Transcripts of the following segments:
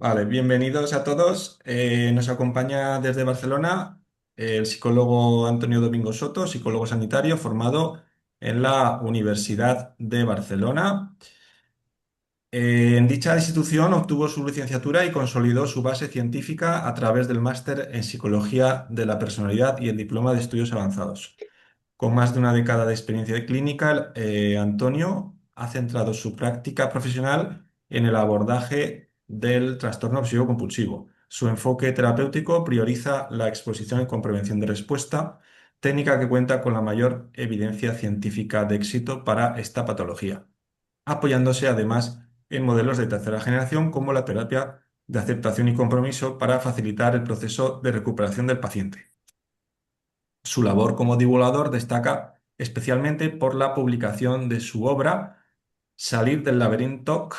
Vale, bienvenidos a todos. Nos acompaña desde Barcelona el psicólogo Antonio Domingo Soto, psicólogo sanitario formado en la Universidad de Barcelona. En dicha institución obtuvo su licenciatura y consolidó su base científica a través del máster en Psicología de la Personalidad y el Diploma de Estudios Avanzados. Con más de una década de experiencia clínica, Antonio ha centrado su práctica profesional en el abordaje del trastorno obsesivo-compulsivo. Su enfoque terapéutico prioriza la exposición con prevención de respuesta, técnica que cuenta con la mayor evidencia científica de éxito para esta patología, apoyándose además en modelos de tercera generación como la terapia de aceptación y compromiso para facilitar el proceso de recuperación del paciente. Su labor como divulgador destaca especialmente por la publicación de su obra Salir del laberinto.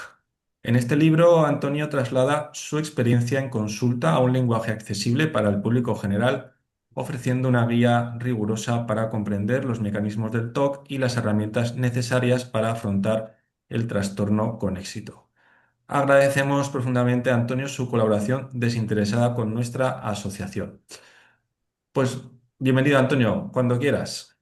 En este libro, Antonio traslada su experiencia en consulta a un lenguaje accesible para el público general, ofreciendo una guía rigurosa para comprender los mecanismos del TOC y las herramientas necesarias para afrontar el trastorno con éxito. Agradecemos profundamente a Antonio su colaboración desinteresada con nuestra asociación. Pues bienvenido, Antonio, cuando quieras.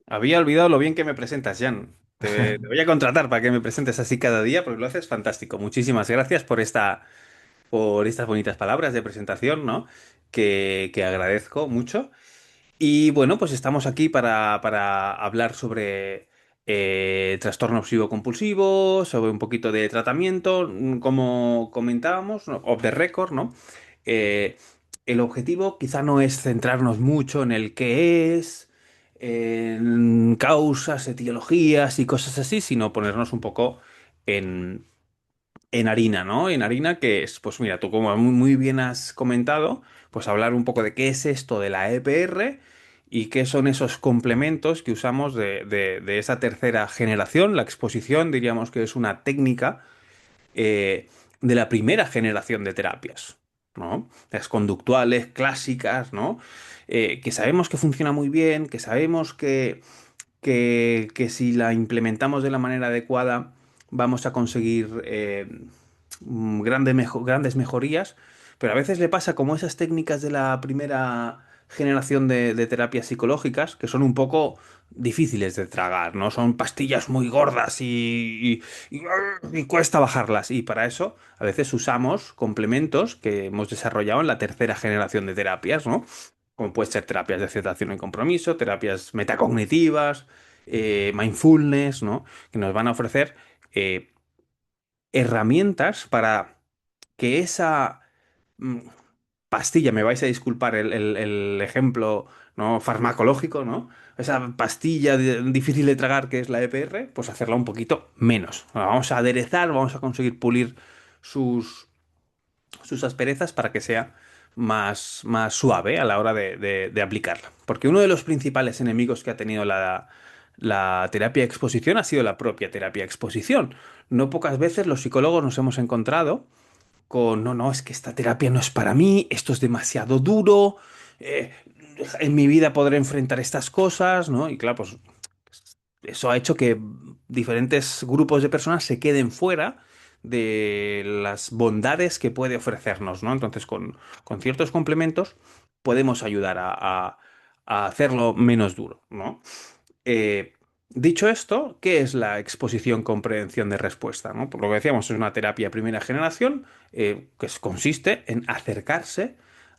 Había olvidado lo bien que me presentas, Jan. Te voy a contratar para que me presentes así cada día porque lo haces fantástico. Muchísimas gracias por estas bonitas palabras de presentación, ¿no? Que agradezco mucho. Y bueno, pues estamos aquí para hablar sobre trastorno obsesivo compulsivo, sobre un poquito de tratamiento, como comentábamos, ¿no? Off the record, ¿no? Eh, el objetivo quizá no es centrarnos mucho en el qué es, en causas, etiologías y cosas así, sino ponernos un poco en, en harina, ¿no? En harina que es, pues mira, tú como muy bien has comentado, pues hablar un poco de qué es esto de la EPR y qué son esos complementos que usamos de esa tercera generación. La exposición diríamos que es una técnica de la primera generación de terapias, ¿no? Las conductuales, clásicas, ¿no? Que sabemos que funciona muy bien, que sabemos que si la implementamos de la manera adecuada vamos a conseguir grandes mejorías, pero a veces le pasa como esas técnicas de la primera generación de terapias psicológicas que son un poco difíciles de tragar, ¿no? Son pastillas muy gordas y cuesta bajarlas. Y para eso a veces usamos complementos que hemos desarrollado en la tercera generación de terapias, ¿no? Como puede ser terapias de aceptación y compromiso, terapias metacognitivas, mindfulness, ¿no? Que nos van a ofrecer eh, herramientas para que esa mm, pastilla, me vais a disculpar el ejemplo, ¿no? Farmacológico, ¿no? Esa pastilla difícil de tragar que es la EPR, pues hacerla un poquito menos. La vamos a aderezar, vamos a conseguir pulir sus, sus asperezas para que sea más suave a la hora de aplicarla. Porque uno de los principales enemigos que ha tenido la terapia de exposición ha sido la propia terapia de exposición. No pocas veces los psicólogos nos hemos encontrado con, no, no, es que esta terapia no es para mí, esto es demasiado duro, eh, en mi vida podré enfrentar estas cosas, ¿no? Y claro, pues eso ha hecho que diferentes grupos de personas se queden fuera de las bondades que puede ofrecernos, ¿no? Entonces, con ciertos complementos podemos ayudar a hacerlo menos duro, ¿no? Eh, dicho esto, ¿qué es la exposición con prevención de respuesta? ¿No? Por lo que decíamos, es una terapia primera generación consiste en acercarse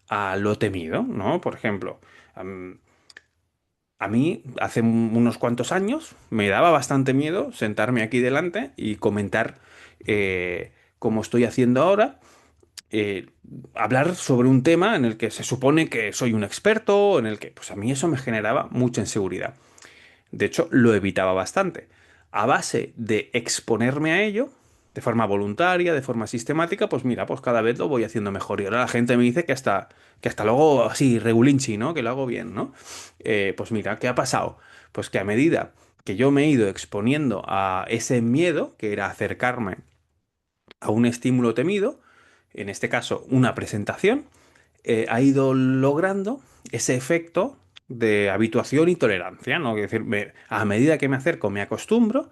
a lo temido, ¿no? Por ejemplo, a mí hace unos cuantos años me daba bastante miedo sentarme aquí delante y comentar como estoy haciendo ahora, eh, hablar sobre un tema en el que se supone que soy un experto, en el que pues a mí eso me generaba mucha inseguridad. De hecho, lo evitaba bastante. A base de exponerme a ello, de forma voluntaria, de forma sistemática, pues mira, pues cada vez lo voy haciendo mejor. Y ahora la gente me dice que hasta luego así, regulinchi, ¿no? Que lo hago bien, ¿no? Pues mira, ¿qué ha pasado? Pues que a medida que yo me he ido exponiendo a ese miedo, que era acercarme a un estímulo temido, en este caso una presentación, ha ido logrando ese efecto de habituación y tolerancia, ¿no? Es decir, a medida que me acerco me acostumbro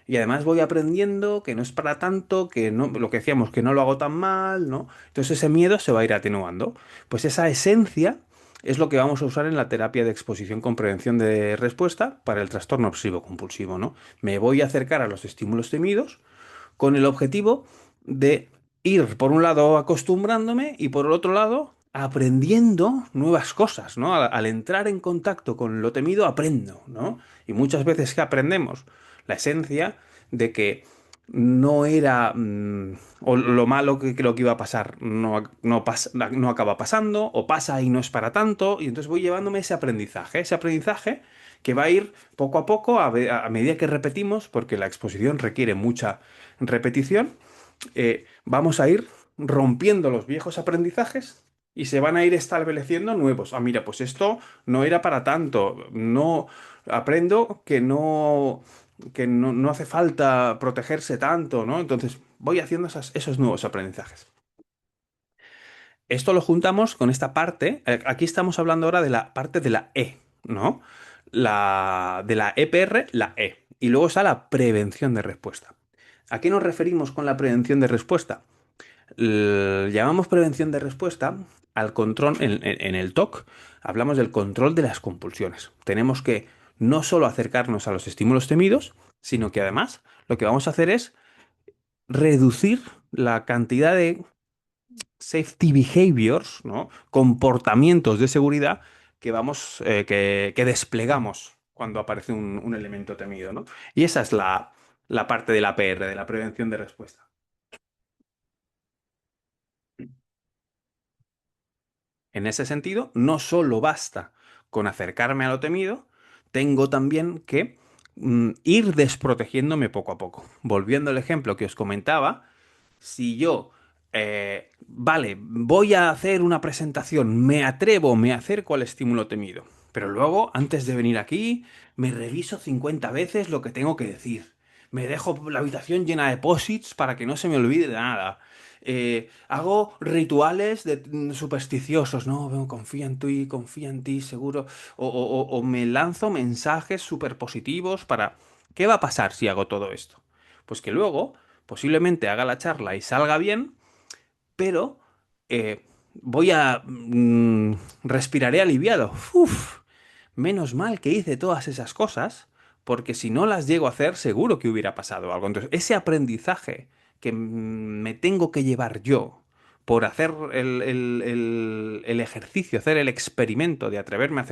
y además voy aprendiendo que no es para tanto, que no, lo que decíamos, que no lo hago tan mal, ¿no? Entonces ese miedo se va a ir atenuando. Pues esa esencia es lo que vamos a usar en la terapia de exposición con prevención de respuesta para el trastorno obsesivo compulsivo, ¿no? Me voy a acercar a los estímulos temidos con el objetivo de ir, por un lado, acostumbrándome y por el otro lado, aprendiendo nuevas cosas, ¿no? Al entrar en contacto con lo temido, aprendo, ¿no? Y muchas veces que aprendemos la esencia de que no era, o lo malo que creo que iba a pasar, no acaba pasando, o pasa y no es para tanto, y entonces voy llevándome ese aprendizaje que va a ir poco a poco, a medida que repetimos, porque la exposición requiere mucha repetición, vamos a ir rompiendo los viejos aprendizajes y se van a ir estableciendo nuevos. Ah, mira, pues esto no era para tanto. No aprendo que no hace falta protegerse tanto, ¿no? Entonces voy haciendo esos nuevos aprendizajes. Esto lo juntamos con esta parte. Aquí estamos hablando ahora de la parte de la E, ¿no? De la EPR, la E. Y luego está la prevención de respuesta. ¿A qué nos referimos con la prevención de respuesta? Llamamos prevención de respuesta al control, en el TOC, hablamos del control de las compulsiones. Tenemos que no solo acercarnos a los estímulos temidos, sino que además lo que vamos a hacer es reducir la cantidad de safety behaviors, ¿no? Comportamientos de seguridad que desplegamos cuando aparece un elemento temido, ¿no? Y esa es la parte de la PR, de la prevención de respuesta. En ese sentido, no solo basta con acercarme a lo temido, tengo también que ir desprotegiéndome poco a poco. Volviendo al ejemplo que os comentaba, si yo, vale, voy a hacer una presentación, me atrevo, me acerco al estímulo temido, pero luego, antes de venir aquí, me reviso 50 veces lo que tengo que decir. Me dejo la habitación llena de posits para que no se me olvide de nada. Hago rituales supersticiosos, ¿no? Confía en ti, seguro. O me lanzo mensajes súper positivos para... ¿Qué va a pasar si hago todo esto? Pues que luego posiblemente haga la charla y salga bien, pero eh, respiraré aliviado. Uf, menos mal que hice todas esas cosas, porque si no las llego a hacer, seguro que hubiera pasado algo. Entonces, ese aprendizaje que me tengo que llevar yo por hacer el ejercicio, hacer el experimento de atreverme a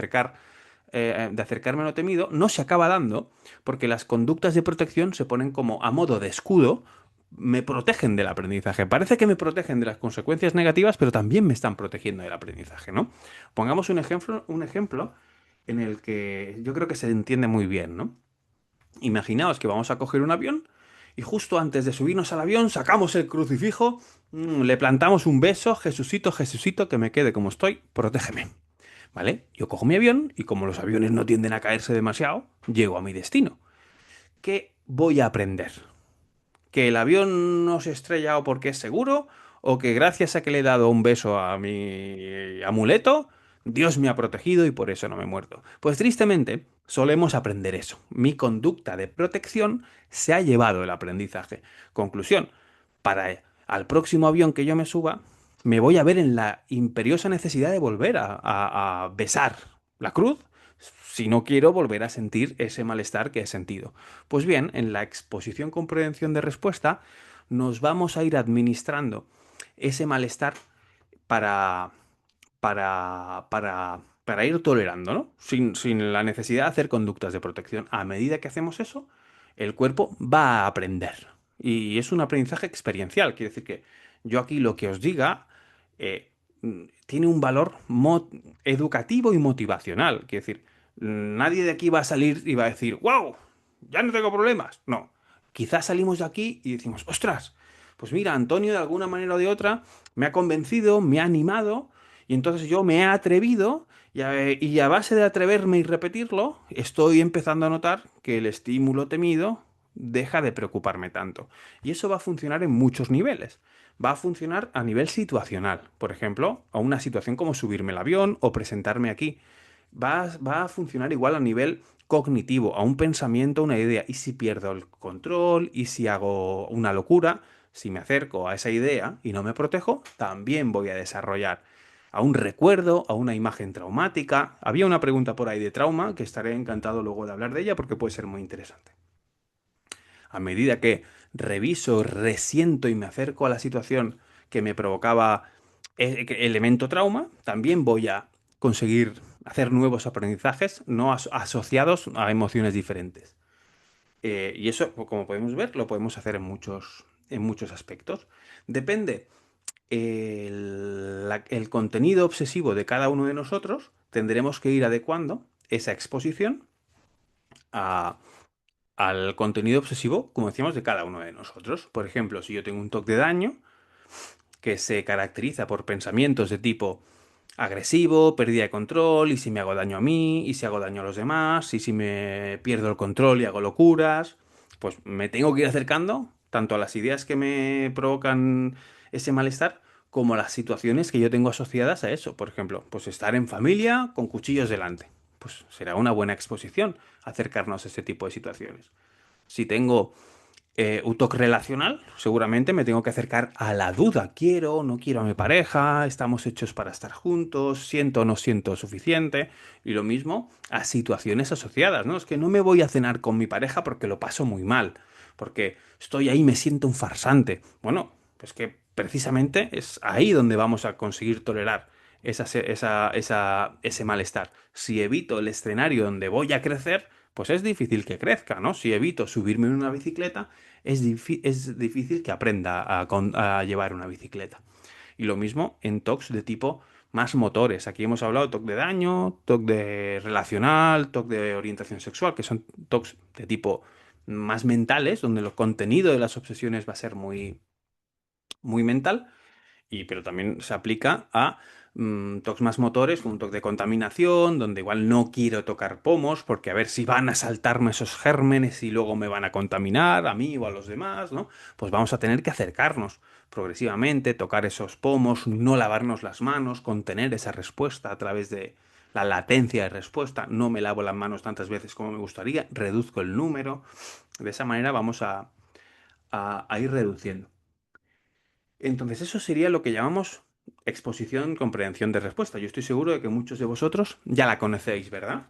de acercarme a lo temido, no se acaba dando porque las conductas de protección se ponen como a modo de escudo, me protegen del aprendizaje. Parece que me protegen de las consecuencias negativas, pero también me están protegiendo del aprendizaje, ¿no? Pongamos un ejemplo en el que yo creo que se entiende muy bien, ¿no? Imaginaos que vamos a coger un avión y justo antes de subirnos al avión sacamos el crucifijo, le plantamos un beso, Jesucito, Jesucito, que me quede como estoy, protégeme. ¿Vale? Yo cojo mi avión y como los aviones no tienden a caerse demasiado, llego a mi destino. ¿Qué voy a aprender? ¿Que el avión no se ha estrellado porque es seguro? ¿O que gracias a que le he dado un beso a mi amuleto, Dios me ha protegido y por eso no me he muerto? Pues tristemente, solemos aprender eso. Mi conducta de protección se ha llevado el aprendizaje. Conclusión, para al próximo avión que yo me suba, me voy a ver en la imperiosa necesidad de volver a besar la cruz si no quiero volver a sentir ese malestar que he sentido. Pues bien, en la exposición con prevención de respuesta nos vamos a ir administrando ese malestar para, para ir tolerando, ¿no? Sin la necesidad de hacer conductas de protección. A medida que hacemos eso, el cuerpo va a aprender. Y es un aprendizaje experiencial. Quiere decir que yo aquí lo que os diga tiene un valor educativo y motivacional. Quiere decir, nadie de aquí va a salir y va a decir, wow, ya no tengo problemas. No. Quizás salimos de aquí y decimos, ostras, pues mira, Antonio de alguna manera o de otra me ha convencido, me ha animado y entonces yo me he atrevido y a base de atreverme y repetirlo, estoy empezando a notar que el estímulo temido deja de preocuparme tanto. Y eso va a funcionar en muchos niveles. Va a funcionar a nivel situacional. Por ejemplo, a una situación como subirme al avión o presentarme aquí. va a funcionar igual a nivel cognitivo, a un pensamiento, a una idea. Y si pierdo el control, y si hago una locura, si me acerco a esa idea y no me protejo, también voy a desarrollar a un recuerdo, a una imagen traumática. Había una pregunta por ahí de trauma que estaré encantado luego de hablar de ella porque puede ser muy interesante. A medida que reviso, resiento y me acerco a la situación que me provocaba elemento trauma, también voy a conseguir hacer nuevos aprendizajes no asociados a emociones diferentes. Y eso, como podemos ver, lo podemos hacer en muchos aspectos. Depende el contenido obsesivo de cada uno de nosotros, tendremos que ir adecuando esa exposición a al contenido obsesivo, como decíamos, de cada uno de nosotros. Por ejemplo, si yo tengo un toque de daño que se caracteriza por pensamientos de tipo agresivo, pérdida de control, y si me hago daño a mí, y si hago daño a los demás, y si me pierdo el control y hago locuras, pues me tengo que ir acercando tanto a las ideas que me provocan ese malestar como a las situaciones que yo tengo asociadas a eso. Por ejemplo, pues estar en familia con cuchillos delante. Pues será una buena exposición acercarnos a ese tipo de situaciones. Si tengo un toque relacional, seguramente me tengo que acercar a la duda. ¿Quiero o no quiero a mi pareja? ¿Estamos hechos para estar juntos? ¿Siento o no siento suficiente? Y lo mismo a situaciones asociadas, ¿no? Es que no me voy a cenar con mi pareja porque lo paso muy mal, porque estoy ahí y me siento un farsante. Bueno, pues que precisamente es ahí donde vamos a conseguir tolerar ese malestar. Si evito el escenario donde voy a crecer, pues es difícil que crezca, ¿no? Si evito subirme en una bicicleta, es difícil que aprenda a llevar una bicicleta. Y lo mismo en TOCs de tipo más motores. Aquí hemos hablado de TOC de daño, TOC de relacional, TOC de orientación sexual, que son TOCs de tipo más mentales, donde el contenido de las obsesiones va a ser muy mental. Pero también se aplica a tocs más motores, un toque de contaminación, donde igual no quiero tocar pomos, porque a ver si van a saltarme esos gérmenes y luego me van a contaminar a mí o a los demás, ¿no? Pues vamos a tener que acercarnos progresivamente, tocar esos pomos, no lavarnos las manos, contener esa respuesta a través de la latencia de respuesta. No me lavo las manos tantas veces como me gustaría, reduzco el número. De esa manera vamos a ir reduciendo. Entonces, eso sería lo que llamamos exposición, comprensión de respuesta. Yo estoy seguro de que muchos de vosotros ya la conocéis, ¿verdad?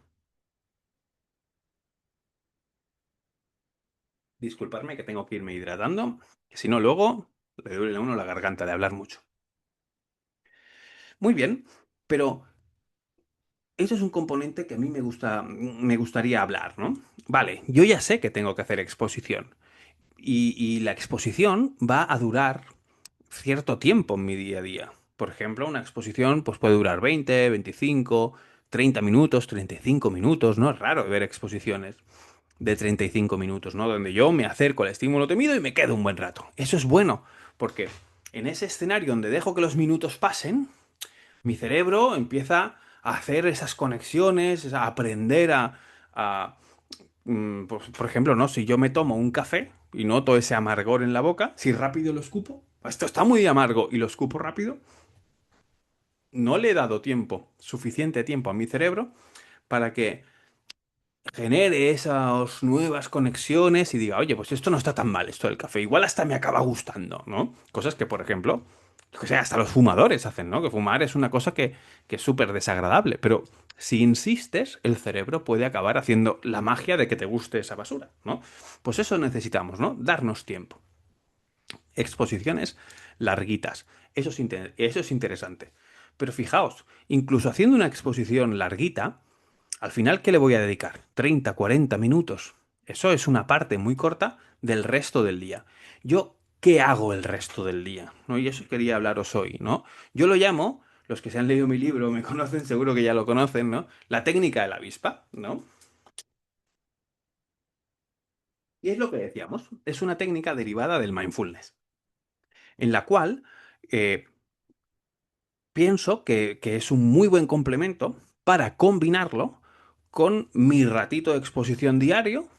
Disculpadme que tengo que irme hidratando, que si no, luego le duele a uno la garganta de hablar mucho. Muy bien, pero eso es un componente que a mí me gustaría hablar, ¿no? Vale, yo ya sé que tengo que hacer exposición. Y la exposición va a durar cierto tiempo en mi día a día. Por ejemplo, una exposición pues, puede durar 20, 25, 30 minutos, 35 minutos. No es raro ver exposiciones de 35 minutos, ¿no? Donde yo me acerco al estímulo temido y me quedo un buen rato. Eso es bueno, porque en ese escenario donde dejo que los minutos pasen, mi cerebro empieza a hacer esas conexiones, a aprender a por ejemplo, ¿no? Si yo me tomo un café y noto ese amargor en la boca, si rápido lo escupo, esto está muy amargo y lo escupo rápido, no le he dado tiempo, suficiente tiempo a mi cerebro para que genere esas nuevas conexiones y diga, oye, pues esto no está tan mal, esto del café, igual hasta me acaba gustando, ¿no? Cosas que, por ejemplo, yo que sé, hasta los fumadores hacen, ¿no? Que fumar es una cosa que es súper desagradable, pero si insistes, el cerebro puede acabar haciendo la magia de que te guste esa basura, ¿no? Pues eso necesitamos, ¿no? Darnos tiempo. Exposiciones larguitas. Eso es interesante. Pero fijaos, incluso haciendo una exposición larguita, al final, ¿qué le voy a dedicar? 30, 40 minutos. Eso es una parte muy corta del resto del día. Yo, ¿qué hago el resto del día? ¿No? Y eso quería hablaros hoy, ¿no? Yo lo llamo, los que se han leído mi libro me conocen, seguro que ya lo conocen, ¿no? La técnica de la avispa, ¿no? Y es lo que decíamos, es una técnica derivada del mindfulness, en la cual eh, pienso que es un muy buen complemento para combinarlo con mi ratito de exposición diario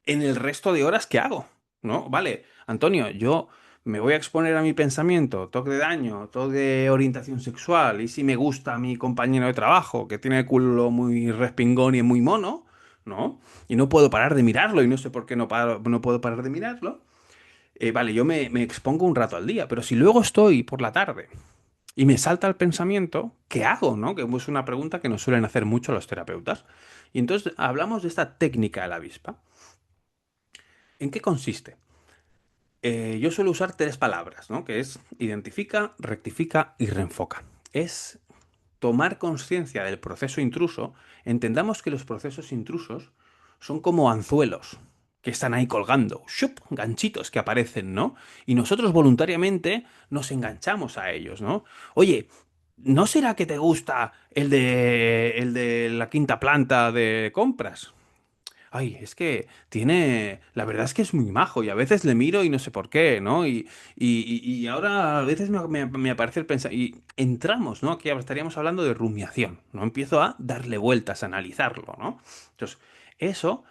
en el resto de horas que hago, ¿no? Vale, Antonio, yo me voy a exponer a mi pensamiento, toque de daño, toque de orientación sexual, y si me gusta mi compañero de trabajo, que tiene el culo muy respingón y es muy mono, ¿no? Y no puedo parar de mirarlo, y no sé por qué no puedo parar de mirarlo. Vale, yo me expongo un rato al día, pero si luego estoy por la tarde y me salta el pensamiento, ¿qué hago, no? Que es una pregunta que nos suelen hacer mucho los terapeutas. Y entonces hablamos de esta técnica de la avispa. ¿En qué consiste? Yo suelo usar tres palabras, ¿no? Que es identifica, rectifica y reenfoca. Es tomar conciencia del proceso intruso. Entendamos que los procesos intrusos son como anzuelos que están ahí colgando, ¡shup! Ganchitos que aparecen, ¿no? Y nosotros voluntariamente nos enganchamos a ellos, ¿no? Oye, ¿no será que te gusta el de la quinta planta de compras? Ay, es que tiene, la verdad es que es muy majo y a veces le miro y no sé por qué, ¿no? Y ahora a veces me aparece el pensamiento, y entramos, ¿no? Aquí estaríamos hablando de rumiación, ¿no? Empiezo a darle vueltas, a analizarlo, ¿no? Entonces, eso,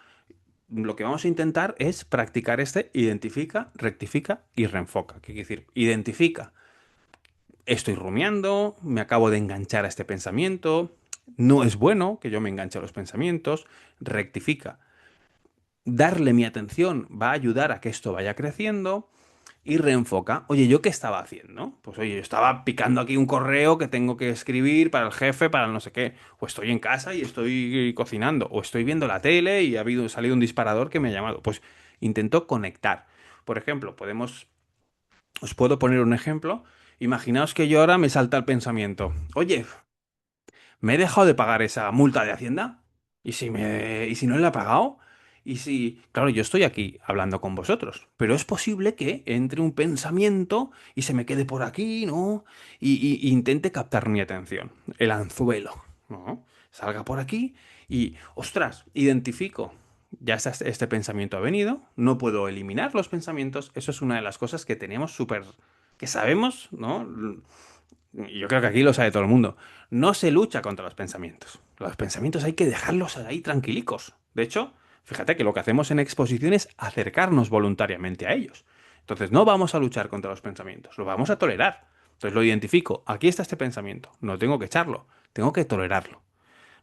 lo que vamos a intentar es practicar este identifica, rectifica y reenfoca. ¿Qué quiere decir? Identifica, estoy rumiando, me acabo de enganchar a este pensamiento, no es bueno que yo me enganche a los pensamientos, rectifica, darle mi atención va a ayudar a que esto vaya creciendo y reenfoca. Oye, ¿yo qué estaba haciendo? Pues oye, yo estaba picando aquí un correo que tengo que escribir para el jefe, para el no sé qué. O estoy en casa y estoy cocinando. O estoy viendo la tele y salido un disparador que me ha llamado. Pues intento conectar. Por ejemplo, os puedo poner un ejemplo. Imaginaos que yo ahora me salta el pensamiento. Oye, ¿me he dejado de pagar esa multa de Hacienda? ¿Y si no la he pagado? Y si, claro, yo estoy aquí hablando con vosotros, pero es posible que entre un pensamiento y se me quede por aquí, ¿no? Y intente captar mi atención, el anzuelo, ¿no? Salga por aquí y, ostras, identifico. Ya este pensamiento ha venido, no puedo eliminar los pensamientos, eso es una de las cosas que tenemos súper, que sabemos, ¿no? Yo creo que aquí lo sabe todo el mundo. No se lucha contra los pensamientos. Los pensamientos hay que dejarlos ahí tranquilicos. De hecho, fíjate que lo que hacemos en exposición es acercarnos voluntariamente a ellos. Entonces, no vamos a luchar contra los pensamientos, lo vamos a tolerar. Entonces lo identifico. Aquí está este pensamiento. No tengo que echarlo, tengo que tolerarlo.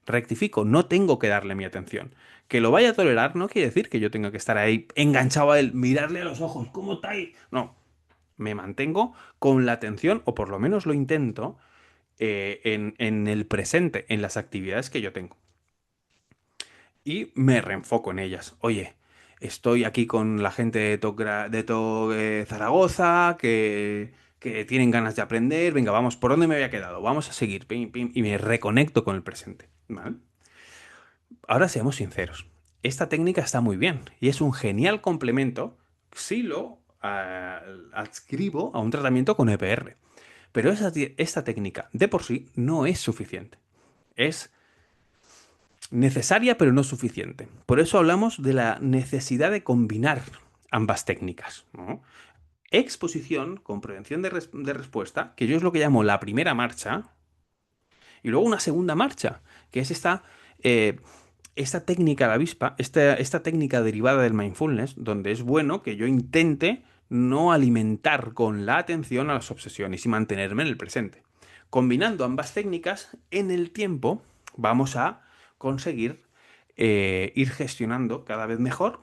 Rectifico, no tengo que darle mi atención. Que lo vaya a tolerar no quiere decir que yo tenga que estar ahí enganchado a él, mirarle a los ojos, ¿cómo está ahí? No, me mantengo con la atención, o por lo menos lo intento, en el presente, en las actividades que yo tengo. Y me reenfoco en ellas. Oye, estoy aquí con la gente de Zaragoza, que tienen ganas de aprender. Venga, vamos, ¿por dónde me había quedado? Vamos a seguir. Pim, pim, y me reconecto con el presente. ¿Vale? Ahora seamos sinceros. Esta técnica está muy bien y es un genial complemento si lo adscribo a un tratamiento con EPR. Pero esta técnica de por sí no es suficiente. Es necesaria pero no suficiente. Por eso hablamos de la necesidad de combinar ambas técnicas, ¿no? Exposición con prevención de respuesta, que yo es lo que llamo la primera marcha, y luego una segunda marcha, que es eh, esta técnica de avispa, esta técnica derivada del mindfulness, donde es bueno que yo intente no alimentar con la atención a las obsesiones y mantenerme en el presente. Combinando ambas técnicas, en el tiempo vamos a conseguir ir gestionando cada vez mejor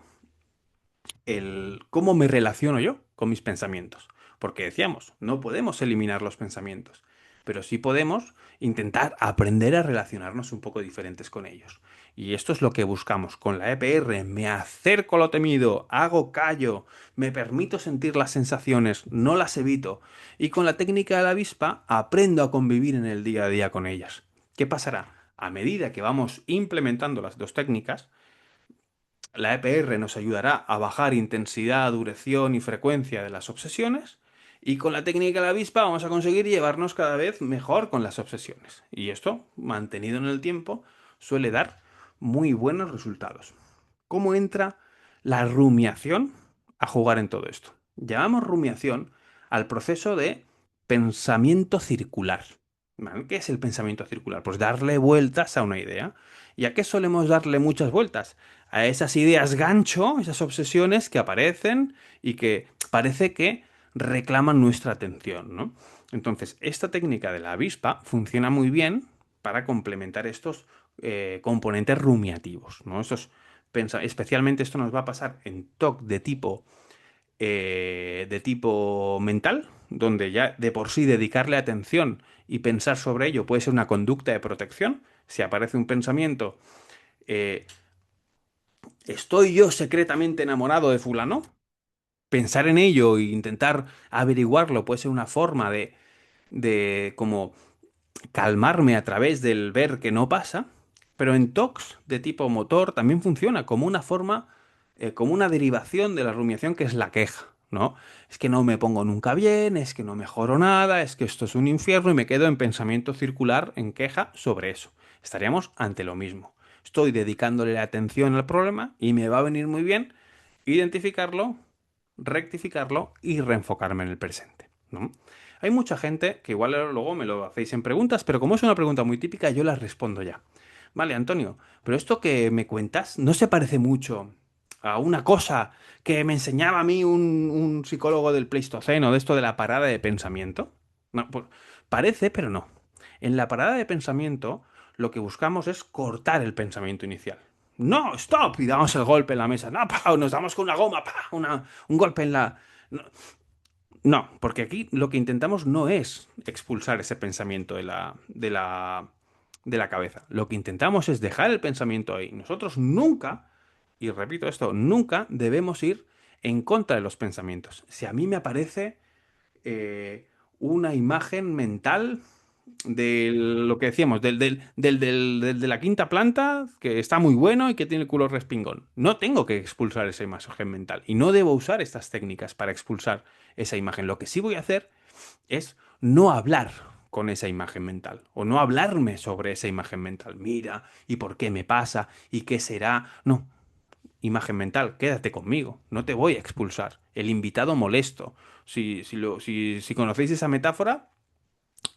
el cómo me relaciono yo con mis pensamientos. Porque decíamos, no podemos eliminar los pensamientos, pero sí podemos intentar aprender a relacionarnos un poco diferentes con ellos. Y esto es lo que buscamos. Con la EPR me acerco a lo temido, hago callo, me permito sentir las sensaciones, no las evito. Y con la técnica de la avispa aprendo a convivir en el día a día con ellas. ¿Qué pasará? A medida que vamos implementando las dos técnicas, la EPR nos ayudará a bajar intensidad, duración y frecuencia de las obsesiones. Y con la técnica de la avispa vamos a conseguir llevarnos cada vez mejor con las obsesiones. Y esto, mantenido en el tiempo, suele dar muy buenos resultados. ¿Cómo entra la rumiación a jugar en todo esto? Llamamos rumiación al proceso de pensamiento circular. ¿Vale? ¿Qué es el pensamiento circular? Pues darle vueltas a una idea. ¿Y a qué solemos darle muchas vueltas? A esas ideas gancho, esas obsesiones que aparecen y que parece que reclaman nuestra atención, ¿no? Entonces, esta técnica de la avispa funciona muy bien para complementar estos componentes rumiativos, ¿no? Especialmente esto nos va a pasar en TOC de tipo mental, donde ya de por sí dedicarle atención y pensar sobre ello puede ser una conducta de protección. Si aparece un pensamiento, eh, ¿estoy yo secretamente enamorado de fulano? Pensar en ello e intentar averiguarlo puede ser una forma de como calmarme a través del ver que no pasa, pero en TOCs de tipo motor también funciona como una forma, como una derivación de la rumiación que es la queja, ¿no? Es que no me pongo nunca bien, es que no mejoro nada, es que esto es un infierno y me quedo en pensamiento circular, en queja sobre eso. Estaríamos ante lo mismo. Estoy dedicándole la atención al problema y me va a venir muy bien identificarlo, rectificarlo y reenfocarme en el presente, ¿no? Hay mucha gente que igual luego me lo hacéis en preguntas, pero como es una pregunta muy típica, yo la respondo ya. Vale, Antonio, pero esto que me cuentas no se parece mucho a una cosa que me enseñaba a mí un psicólogo del Pleistoceno, de esto de la parada de pensamiento. No, pues, parece, pero no. En la parada de pensamiento, lo que buscamos es cortar el pensamiento inicial. No, stop, y damos el golpe en la mesa. No, pa, nos damos con una goma, pa, un golpe en la... No, no, porque aquí lo que intentamos no es expulsar ese pensamiento de la cabeza. Lo que intentamos es dejar el pensamiento ahí. Nosotros nunca, y repito esto, nunca debemos ir en contra de los pensamientos. Si a mí me aparece una imagen mental de lo que decíamos, del de la quinta planta, que está muy bueno y que tiene el culo respingón. No tengo que expulsar esa imagen mental y no debo usar estas técnicas para expulsar esa imagen. Lo que sí voy a hacer es no hablar con esa imagen mental o no hablarme sobre esa imagen mental. Mira, ¿y por qué me pasa? ¿Y qué será? No, imagen mental, quédate conmigo, no te voy a expulsar. El invitado molesto. Si conocéis esa metáfora,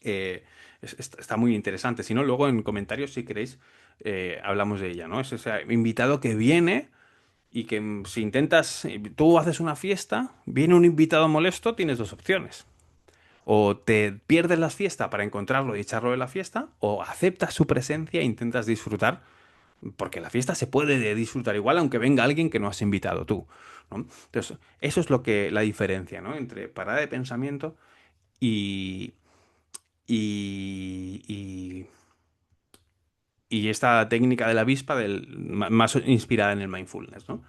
eh, está muy interesante. Si no, luego en comentarios, si queréis, hablamos de ella, ¿no? Es ese invitado que viene y que si intentas, tú haces una fiesta, viene un invitado molesto, tienes dos opciones. O te pierdes la fiesta para encontrarlo y echarlo de la fiesta, o aceptas su presencia e intentas disfrutar, porque la fiesta se puede disfrutar igual aunque venga alguien que no has invitado tú, ¿no? Entonces, eso es lo que la diferencia, ¿no? Entre parada de pensamiento y, y, y esta técnica de la avispa más inspirada en el mindfulness, ¿no?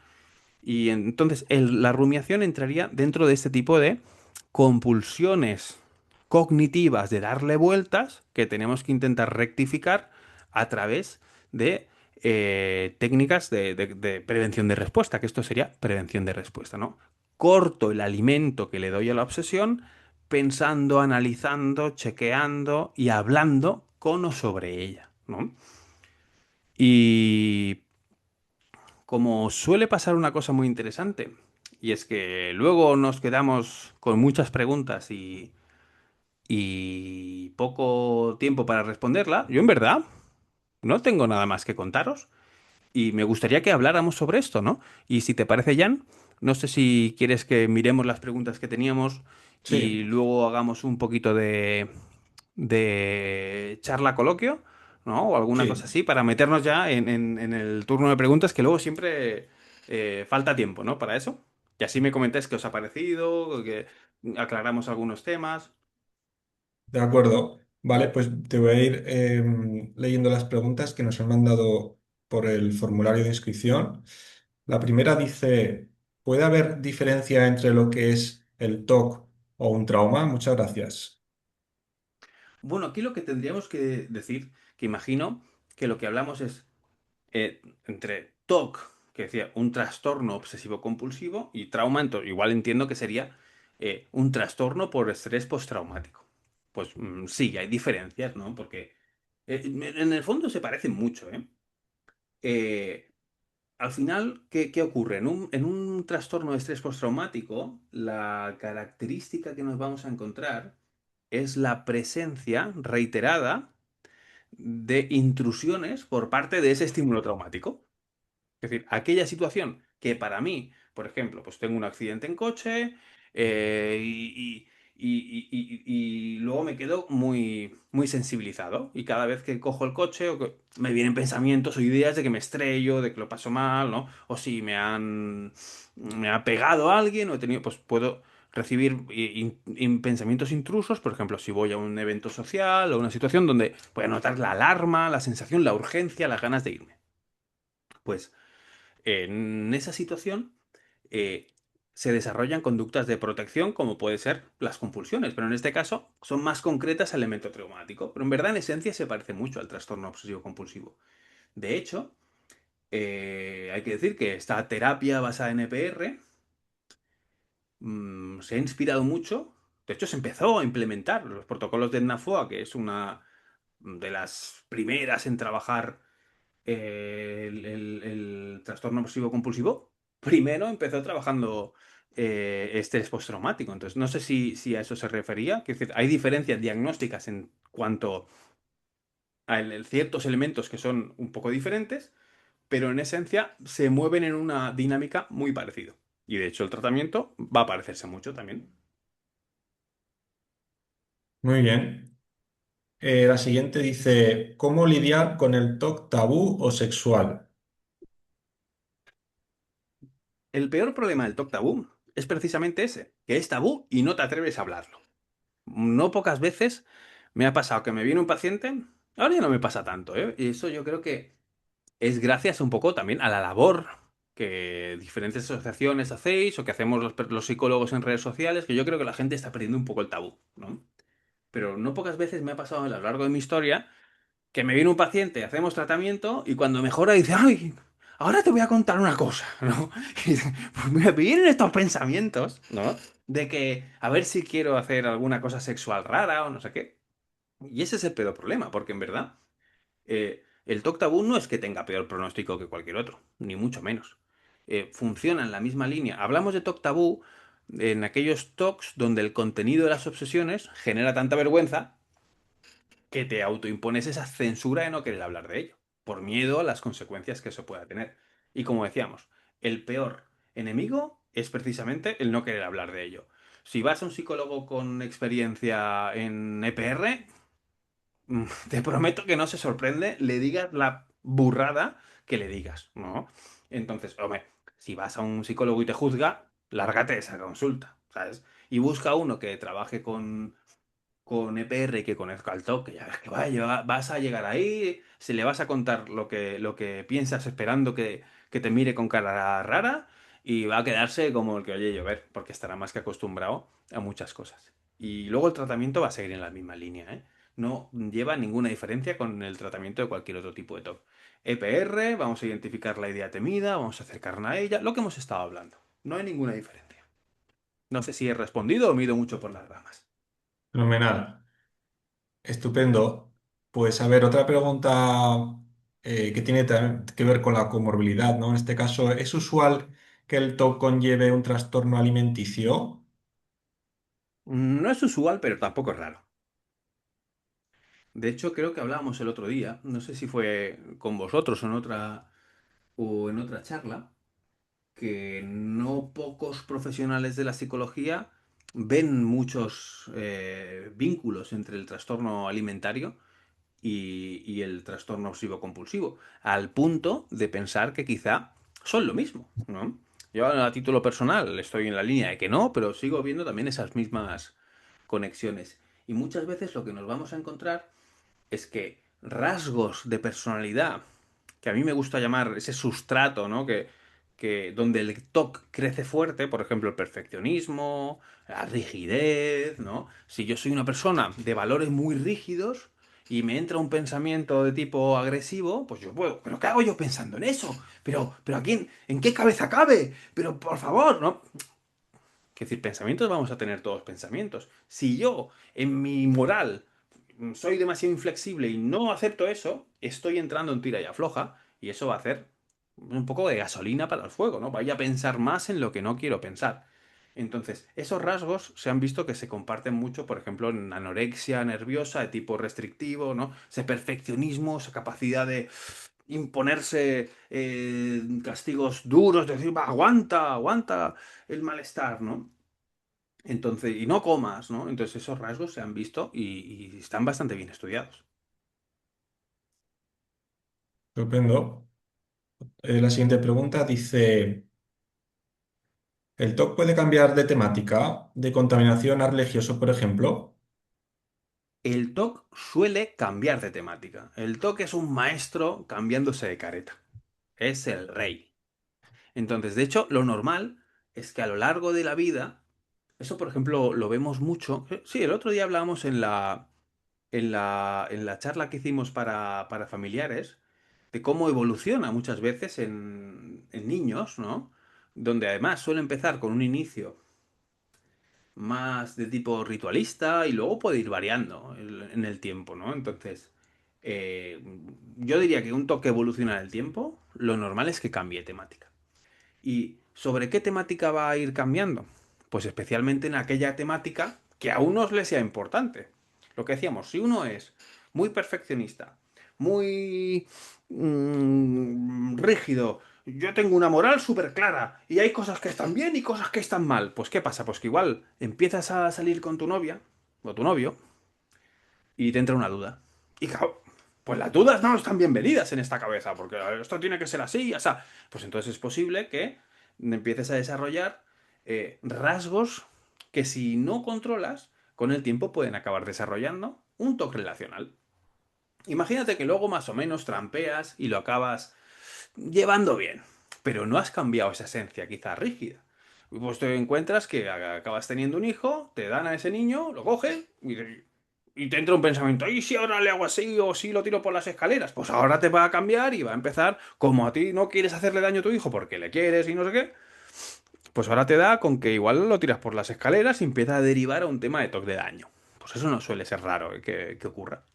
Y entonces la rumiación entraría dentro de este tipo de compulsiones cognitivas de darle vueltas que tenemos que intentar rectificar a través de técnicas de prevención de respuesta, que esto sería prevención de respuesta, ¿no? Corto el alimento que le doy a la obsesión pensando, analizando, chequeando y hablando con o sobre ella, ¿no? Y como suele pasar una cosa muy interesante, y es que luego nos quedamos con muchas preguntas y poco tiempo para responderla, yo en verdad no tengo nada más que contaros y me gustaría que habláramos sobre esto, ¿no? Y si te parece, Jan, no sé si quieres que miremos las preguntas que teníamos y Sí, luego hagamos un poquito de charla coloquio, ¿no? O alguna cosa sí, así para meternos ya en el turno de preguntas que luego siempre falta tiempo, ¿no? Para eso. Y así me comentáis qué os ha parecido, que aclaramos algunos temas. de acuerdo. Vale, pues te voy a ir leyendo las preguntas que nos han mandado por el formulario de inscripción. La primera dice, ¿puede haber diferencia entre lo que es el TOC o un trauma? Muchas gracias. Bueno, aquí lo que tendríamos que decir, que imagino que lo que hablamos es entre TOC, que decía un trastorno obsesivo compulsivo, y trauma, igual entiendo que sería un trastorno por estrés postraumático. Pues sí, hay diferencias, ¿no? Porque en el fondo se parecen mucho, ¿eh? Eh, Al final, ¿qué ocurre? En un trastorno de estrés postraumático, la característica que nos vamos a encontrar es la presencia reiterada de intrusiones por parte de ese estímulo traumático. Es decir, aquella situación que para mí, por ejemplo, pues tengo un accidente en coche, Y luego me quedo muy, muy sensibilizado. Y cada vez que cojo el coche me vienen pensamientos o ideas de que me estrello, de que lo paso mal, ¿no? O si me ha pegado alguien o he tenido, pues puedo recibir pensamientos intrusos, por ejemplo, si voy a un evento social o una situación donde voy a notar la alarma, la sensación, la urgencia, las ganas de irme. Pues en esa situación eh, se desarrollan conductas de protección como puede ser las compulsiones, pero en este caso son más concretas al elemento traumático, pero en verdad en esencia se parece mucho al trastorno obsesivo compulsivo. De hecho, hay que decir que esta terapia basada en EPR se ha inspirado mucho. De hecho, se empezó a implementar los protocolos de NAFOA, que es una de las primeras en trabajar el trastorno obsesivo compulsivo. Primero empezó trabajando estrés postraumático. Entonces, no sé si a eso se refería. Quiero decir, hay diferencias diagnósticas en cuanto a ciertos elementos que son un poco diferentes, pero en esencia se mueven en una dinámica muy parecida. Y de hecho, el tratamiento va a parecerse mucho también. Muy bien. La siguiente dice, ¿cómo lidiar con el TOC tabú o sexual? El peor problema del TOC tabú es precisamente ese, que es tabú y no te atreves a hablarlo. No pocas veces me ha pasado que me viene un paciente, ahora ya no me pasa tanto, ¿eh? Y eso yo creo que es gracias un poco también a la labor que diferentes asociaciones hacéis o que hacemos los psicólogos en redes sociales, que yo creo que la gente está perdiendo un poco el tabú, ¿no? Pero no pocas veces me ha pasado a lo largo de mi historia que me viene un paciente, hacemos tratamiento y cuando mejora dice, ay, ahora te voy a contar una cosa, ¿no? Y pues me vienen estos pensamientos, ¿no? De que a ver si quiero hacer alguna cosa sexual rara o no sé qué. Y ese es el peor problema, porque en verdad el TOC tabú no es que tenga peor pronóstico que cualquier otro, ni mucho menos. Funciona en la misma línea. Hablamos de TOC tabú en aquellos TOCs donde el contenido de las obsesiones genera tanta vergüenza que te autoimpones esa censura de no querer hablar de ello, por miedo a las consecuencias que eso pueda tener. Y como decíamos, el peor enemigo es precisamente el no querer hablar de ello. Si vas a un psicólogo con experiencia en EPR, te prometo que no se sorprende, le digas la burrada que le digas, ¿no? Entonces, hombre, si vas a un psicólogo y te juzga, lárgate de esa consulta, ¿sabes? Y busca uno que trabaje con EPR y que conozca al TOC, que ya ves que vas a llegar ahí, se le vas a contar lo que piensas esperando que te mire con cara rara y va a quedarse como el que oye llover, porque estará más que acostumbrado a muchas cosas. Y luego el tratamiento va a seguir en la misma línea, ¿eh? No lleva ninguna diferencia con el tratamiento de cualquier otro tipo de TOC. EPR, vamos a identificar la idea temida, vamos a acercarnos a ella, lo que hemos estado hablando. No hay ninguna diferencia. No sé si he respondido o me he ido mucho por las ramas. Fenomenal. Estupendo. Pues a ver, otra pregunta que tiene también que ver con la comorbilidad, ¿no? En este caso, ¿es usual que el TOC conlleve un trastorno alimenticio? No es usual, pero tampoco es raro. De hecho, creo que hablábamos el otro día, no sé si fue con vosotros o en otra charla, que no pocos profesionales de la psicología ven muchos vínculos entre el trastorno alimentario y el trastorno obsesivo compulsivo, al punto de pensar que quizá son lo mismo, ¿no? Yo a título personal estoy en la línea de que no, pero sigo viendo también esas mismas conexiones. Y muchas veces lo que nos vamos a encontrar es que rasgos de personalidad, que a mí me gusta llamar ese sustrato, ¿no? Que donde el TOC crece fuerte, por ejemplo, el perfeccionismo, la rigidez, ¿no? Si yo soy una persona de valores muy rígidos y me entra un pensamiento de tipo agresivo, pues yo puedo, ¿pero qué hago yo pensando en eso? ¿Pero a quién? ¿En qué cabeza cabe? Pero por favor, ¿no? Es decir, pensamientos vamos a tener todos pensamientos. Si yo, en mi moral, soy demasiado inflexible y no acepto eso, estoy entrando en tira y afloja y eso va a hacer un poco de gasolina para el fuego, ¿no? Vaya a pensar más en lo que no quiero pensar. Entonces, esos rasgos se han visto que se comparten mucho, por ejemplo, en anorexia nerviosa de tipo restrictivo, ¿no? Ese perfeccionismo, esa capacidad de imponerse castigos duros, de decir, va, aguanta, aguanta el malestar, ¿no? Entonces, y no comas, ¿no? Entonces esos rasgos se han visto y están bastante bien estudiados. Estupendo. La siguiente pregunta dice, ¿el TOC puede cambiar de temática, de contaminación a religioso, por ejemplo? El TOC suele cambiar de temática. El TOC es un maestro cambiándose de careta. Es el rey. Entonces, de hecho, lo normal es que a lo largo de la vida, eso por ejemplo lo vemos mucho. Sí, el otro día hablábamos en la charla que hicimos para familiares, de cómo evoluciona muchas veces en niños, ¿no? Donde además suele empezar con un inicio más de tipo ritualista y luego puede ir variando en el tiempo, ¿no? Entonces, eh, yo diría que un toque evoluciona en el tiempo, lo normal es que cambie temática. ¿Y sobre qué temática va a ir cambiando? Pues especialmente en aquella temática que a unos les sea importante. Lo que decíamos, si uno es muy perfeccionista, muy rígido, yo tengo una moral súper clara y hay cosas que están bien y cosas que están mal, pues ¿qué pasa? Pues que igual empiezas a salir con tu novia o tu novio y te entra una duda. Y claro, pues las dudas no están bienvenidas en esta cabeza, porque esto tiene que ser así, o sea, pues entonces es posible que empieces a desarrollar rasgos que si no controlas, con el tiempo pueden acabar desarrollando un toque relacional. Imagínate que luego más o menos trampeas y lo acabas llevando bien, pero no has cambiado esa esencia quizá rígida. Pues te encuentras que acabas teniendo un hijo, te dan a ese niño, lo coges y te entra un pensamiento, ¿y si ahora le hago así o si lo tiro por las escaleras? Pues ahora te va a cambiar y va a empezar, como a ti no quieres hacerle daño a tu hijo porque le quieres y no sé qué, pues ahora te da con que igual lo tiras por las escaleras y empieza a derivar a un tema de toque de daño. Pues eso no suele ser raro que ocurra.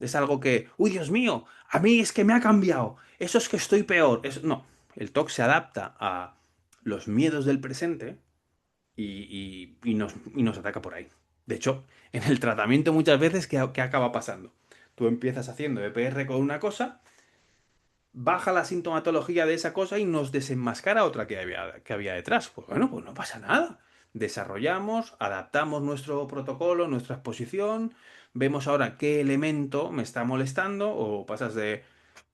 Es algo que, uy, Dios mío, a mí es que me ha cambiado. Eso es que estoy peor. No, el TOC se adapta a los miedos del presente y nos ataca por ahí. De hecho, en el tratamiento muchas veces, ¿qué acaba pasando? Tú empiezas haciendo EPR con una cosa, baja la sintomatología de esa cosa y nos desenmascara otra que había detrás. Pues bueno, pues no pasa nada. Desarrollamos, adaptamos nuestro protocolo, nuestra exposición, vemos ahora qué elemento me está molestando o pasas de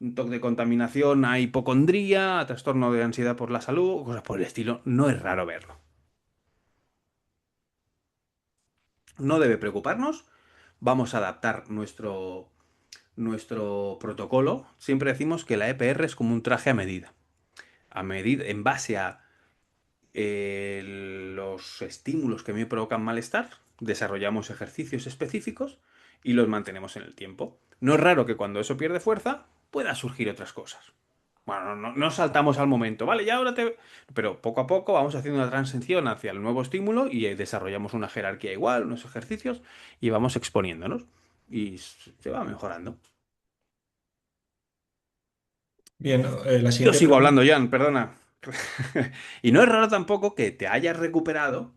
un toque de contaminación a hipocondría, a trastorno de ansiedad por la salud, cosas por el estilo. No es raro verlo. No debe preocuparnos. Vamos a adaptar nuestro protocolo. Siempre decimos que la EPR es como un traje a medida. En base a los estímulos que me provocan malestar, desarrollamos ejercicios específicos y los mantenemos en el tiempo. No es raro que cuando eso pierde fuerza pueda surgir otras cosas. Bueno, no saltamos al momento, ¿vale? Ya ahora te... Pero poco a poco vamos haciendo una transición hacia el nuevo estímulo y desarrollamos una jerarquía igual, unos ejercicios y vamos exponiéndonos. Y se va mejorando. Bien, la Yo siguiente sigo pregunta. hablando, Jan, perdona. Y no es raro tampoco que te hayas recuperado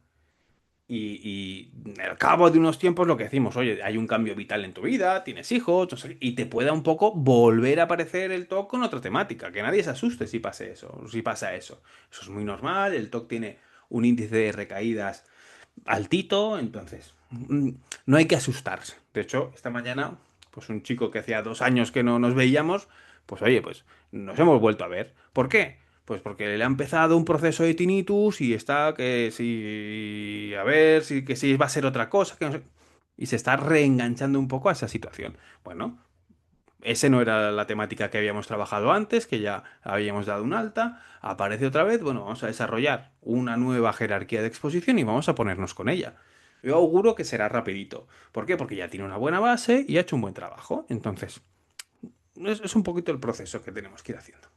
y al cabo de unos tiempos lo que decimos, oye, hay un cambio vital en tu vida, tienes hijos, no sé qué, y te pueda un poco volver a aparecer el TOC con otra temática, que nadie se asuste si pasa eso, si pasa eso. Eso es muy normal, el TOC tiene un índice de recaídas altito, entonces no hay que asustarse. De hecho, esta mañana, pues un chico que hacía 2 años que no nos veíamos, pues oye, pues nos hemos vuelto a ver. ¿Por qué? Pues porque le ha empezado un proceso de tinnitus y está que si, a ver, si que si va a ser otra cosa, que no sé, y se está reenganchando un poco a esa situación. Bueno, ese no era la temática que habíamos trabajado antes, que ya habíamos dado un alta. Aparece otra vez. Bueno, vamos a desarrollar una nueva jerarquía de exposición y vamos a ponernos con ella. Yo auguro que será rapidito. ¿Por qué? Porque ya tiene una buena base y ha hecho un buen trabajo. Entonces, es un poquito el proceso que tenemos que ir haciendo.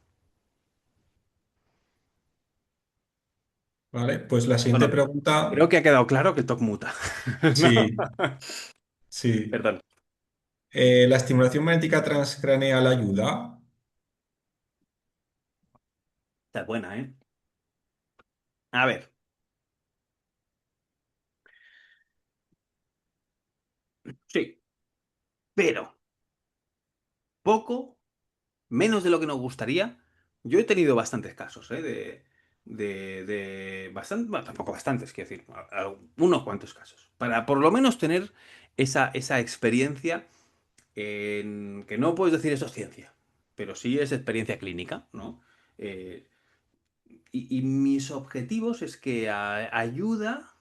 Vale, pues la siguiente Bueno, creo pregunta. que ha quedado claro que el TOC muta. ¿No? Sí, sí. Perdón. ¿La estimulación magnética transcraneal ayuda? Está buena, ¿eh? A ver, sí, pero poco, menos de lo que nos gustaría. Yo he tenido bastantes casos, ¿eh? de bastante, bueno, tampoco bastantes, quiero decir, unos cuantos casos, para por lo menos tener esa experiencia que no puedes decir eso es ciencia, pero sí es experiencia clínica, ¿no? Eh, y mis objetivos es que ayuda,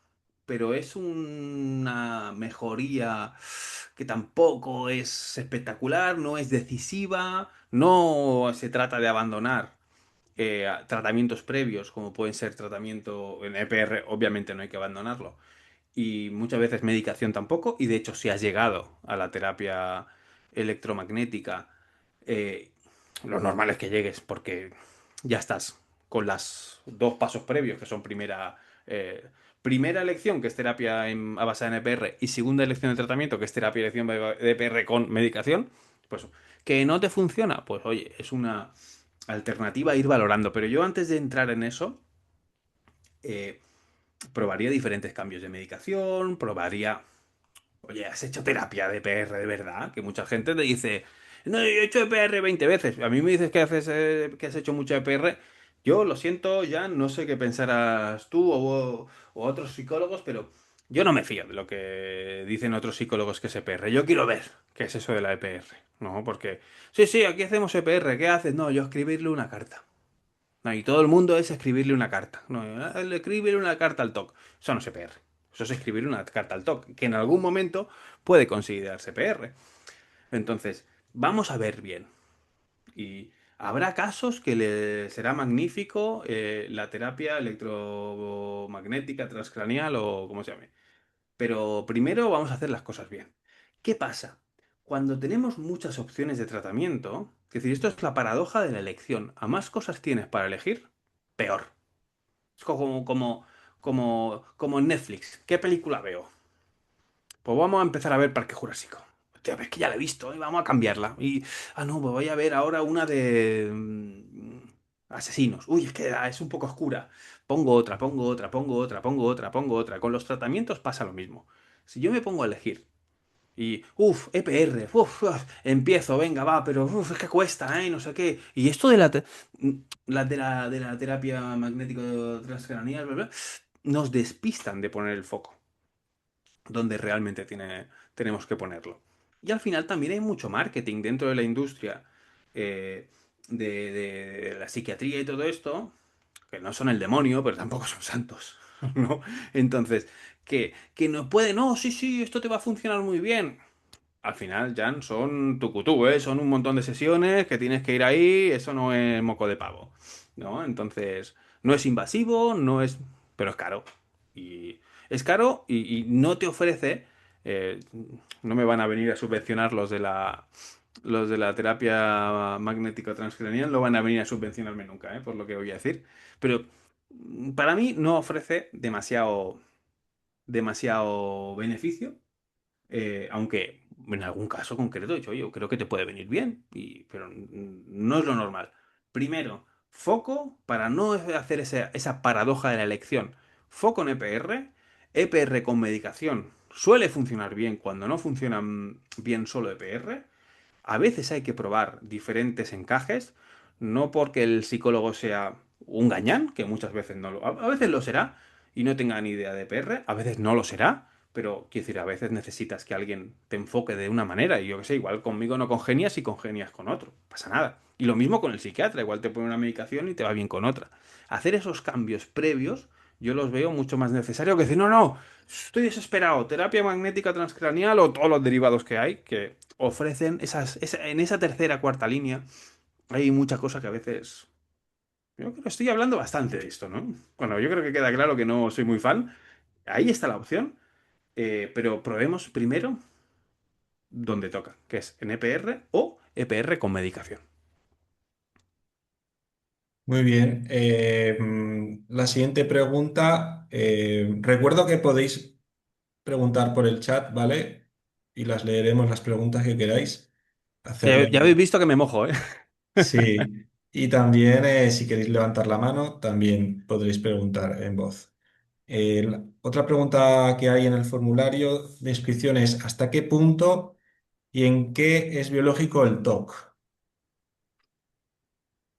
pero es una mejoría que tampoco es espectacular, no es decisiva, no se trata de abandonar tratamientos previos, como pueden ser tratamiento en EPR, obviamente no hay que abandonarlo, y muchas veces medicación tampoco, y de hecho si has llegado a la terapia electromagnética, eh, lo normal es que llegues porque ya estás con las dos pasos previos, que son primera elección, que es terapia basada en EPR, y segunda elección de tratamiento, que es terapia elección de EPR con medicación, pues que no te funciona, pues oye, es una alternativa a ir valorando. Pero yo antes de entrar en eso, eh, probaría diferentes cambios de medicación, probaría, oye, ¿has hecho terapia de PR de verdad? Que mucha gente te dice, no, yo he hecho EPR 20 veces. A mí me dices que has hecho mucha EPR. Yo lo siento, ya no sé qué pensarás tú o otros psicólogos, pero yo no me fío de lo que dicen otros psicólogos que es EPR. Yo quiero ver qué es eso de la EPR, ¿no? Porque, sí, sí, aquí hacemos EPR, ¿qué haces? No, yo escribirle una carta. No, y todo el mundo es escribirle una carta. No, escribirle una carta al TOC. Eso no es PR. Eso es escribir una carta al TOC, que en algún momento puede considerarse PR. Entonces, vamos a ver bien. Y habrá casos que le será magnífico la terapia electromagnética transcranial o como se llame. Pero primero vamos a hacer las cosas bien. ¿Qué pasa? Cuando tenemos muchas opciones de tratamiento, es decir, esto es la paradoja de la elección. A más cosas tienes para elegir, peor. Es como en Netflix. ¿Qué película veo? Pues vamos a empezar a ver Parque Jurásico. Hostia, es que ya la he visto y vamos a cambiarla. No, pues voy a ver ahora una de asesinos. Uy, es que es un poco oscura. Pongo otra, pongo otra, pongo otra, pongo otra, pongo otra. Con los tratamientos pasa lo mismo. Si yo me pongo a elegir y, EPR, empiezo, venga, va, pero es que cuesta, ¿eh? No sé qué. Y esto de la terapia magnético transcranial, bla, bla, nos despistan de poner el foco donde realmente tenemos que ponerlo. Y al final también hay mucho marketing dentro de la industria eh, de la psiquiatría y todo esto, que no son el demonio, pero tampoco son santos, ¿no? Entonces, que nos puede, no, sí, sí, esto te va a funcionar muy bien. Al final, Jan, son tucutú, ¿eh? Son un montón de sesiones que tienes que ir ahí, eso no es moco de pavo, ¿no? Entonces, no es invasivo, no es... pero es caro. Y es caro y no te ofrece... eh, no me van a venir a subvencionar los de la terapia magnético transcranial, no van a venir a subvencionarme nunca, ¿eh? Por lo que voy a decir. Pero para mí no ofrece demasiado beneficio, aunque en algún caso concreto he dicho, oye, yo creo que te puede venir bien, pero no es lo normal. Primero, foco para no hacer esa paradoja de la elección. Foco en EPR. EPR con medicación suele funcionar bien cuando no funciona bien solo EPR. A veces hay que probar diferentes encajes, no porque el psicólogo sea un gañán, que muchas veces no lo, a veces lo será y no tenga ni idea de PR, a veces no lo será, pero quiero decir, a veces necesitas que alguien te enfoque de una manera y yo qué sé, igual conmigo no congenias y congenias con otro, pasa nada. Y lo mismo con el psiquiatra, igual te pone una medicación y te va bien con otra. Hacer esos cambios previos yo los veo mucho más necesario que decir, no, no, estoy desesperado, terapia magnética transcranial o todos los derivados que hay, que ofrecen en esa tercera, cuarta línea, hay mucha cosa que a veces... Yo creo que estoy hablando bastante de esto, ¿no? Bueno, yo creo que queda claro que no soy muy fan. Ahí está la opción, pero probemos primero donde toca, que es en EPR o EPR con medicación. Muy bien. La siguiente pregunta. Recuerdo que podéis preguntar por el chat, ¿vale? Y las leeremos las preguntas que queráis Ya, hacerle. ya habéis visto que me mojo, ¿eh? Sí. Y también, si queréis levantar la mano, también podréis preguntar en voz. Otra pregunta que hay en el formulario de inscripción es: ¿hasta qué punto y en qué es biológico el TOC?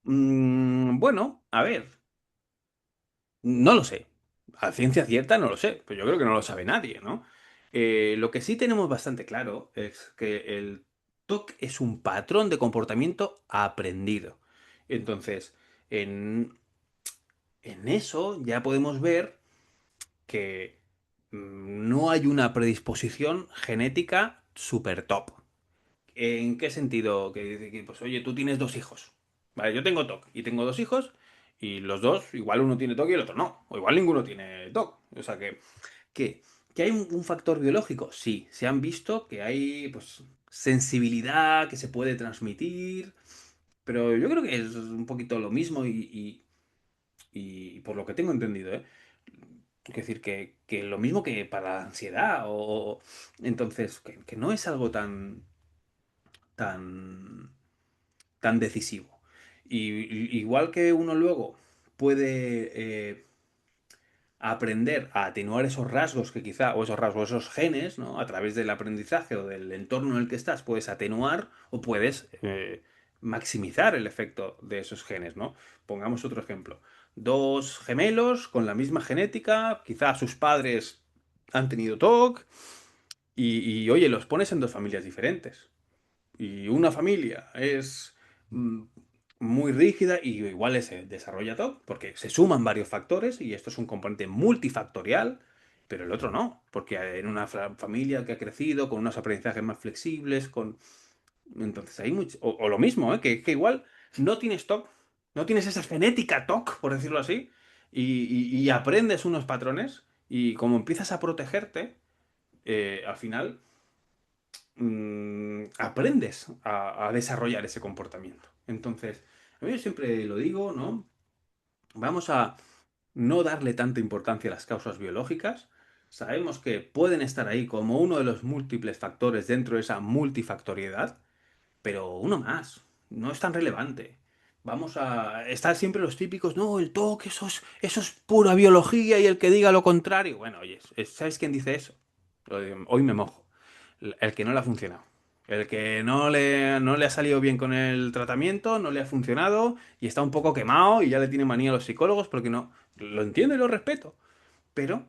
Bueno, a ver. No lo sé. A ciencia cierta no lo sé, pero yo creo que no lo sabe nadie, ¿no? Lo que sí tenemos bastante claro es que el TOC es un patrón de comportamiento aprendido. Entonces, en, en eso ya podemos ver que no hay una predisposición genética super top. ¿En qué sentido? Que dice que, pues, oye, tú tienes dos hijos. Vale, yo tengo TOC y tengo dos hijos y los dos, igual uno tiene TOC y el otro no. O igual ninguno tiene TOC. O sea que, que hay un factor biológico. Sí, se han visto que hay, pues, sensibilidad que se puede transmitir. Pero yo creo que es un poquito lo mismo y por lo que tengo entendido, ¿eh? Es decir, que lo mismo que para la ansiedad entonces, que no es algo tan, tan decisivo. Igual que uno luego puede aprender a atenuar esos rasgos que quizá, o esos rasgos, esos genes, ¿no? A través del aprendizaje o del entorno en el que estás, puedes atenuar o puedes maximizar el efecto de esos genes, ¿no? Pongamos otro ejemplo. Dos gemelos con la misma genética, quizá sus padres han tenido TOC oye, los pones en dos familias diferentes y una familia es mm, muy rígida y igual se desarrolla todo, porque se suman varios factores y esto es un componente multifactorial, pero el otro no, porque en una familia que ha crecido con unos aprendizajes más flexibles, con... Entonces hay mucho... O lo mismo, ¿eh? Que igual no tienes TOC, no tienes esa genética TOC, por decirlo así, y aprendes unos patrones y como empiezas a protegerte, al final aprendes a desarrollar ese comportamiento. Entonces, a mí yo siempre lo digo, ¿no? Vamos a no darle tanta importancia a las causas biológicas. Sabemos que pueden estar ahí como uno de los múltiples factores dentro de esa multifactoriedad, pero uno más, no es tan relevante. Vamos a estar siempre los típicos, no, el toque, eso es pura biología y el que diga lo contrario. Bueno, oye, ¿sabes quién dice eso? Hoy me mojo. El que no le ha funcionado. El que no le ha salido bien con el tratamiento, no le ha funcionado y está un poco quemado y ya le tiene manía a los psicólogos porque no. Lo entiendo y lo respeto. Pero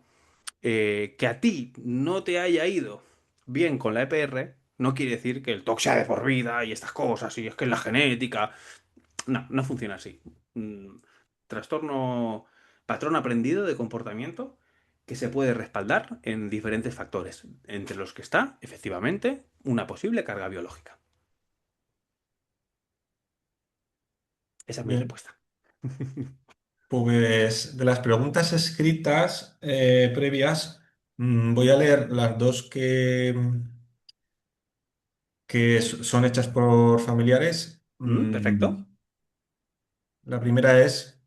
que a ti no te haya ido bien con la EPR no quiere decir que el TOC sea de por vida y estas cosas y es que es la genética. No, no funciona así. Mm, Trastorno, patrón aprendido de comportamiento que se puede respaldar en diferentes factores, entre los que está, efectivamente, una posible carga biológica. Esa es mi Bien, respuesta. pues de las preguntas escritas previas, voy a leer las dos que son hechas por familiares. Perfecto. La primera es,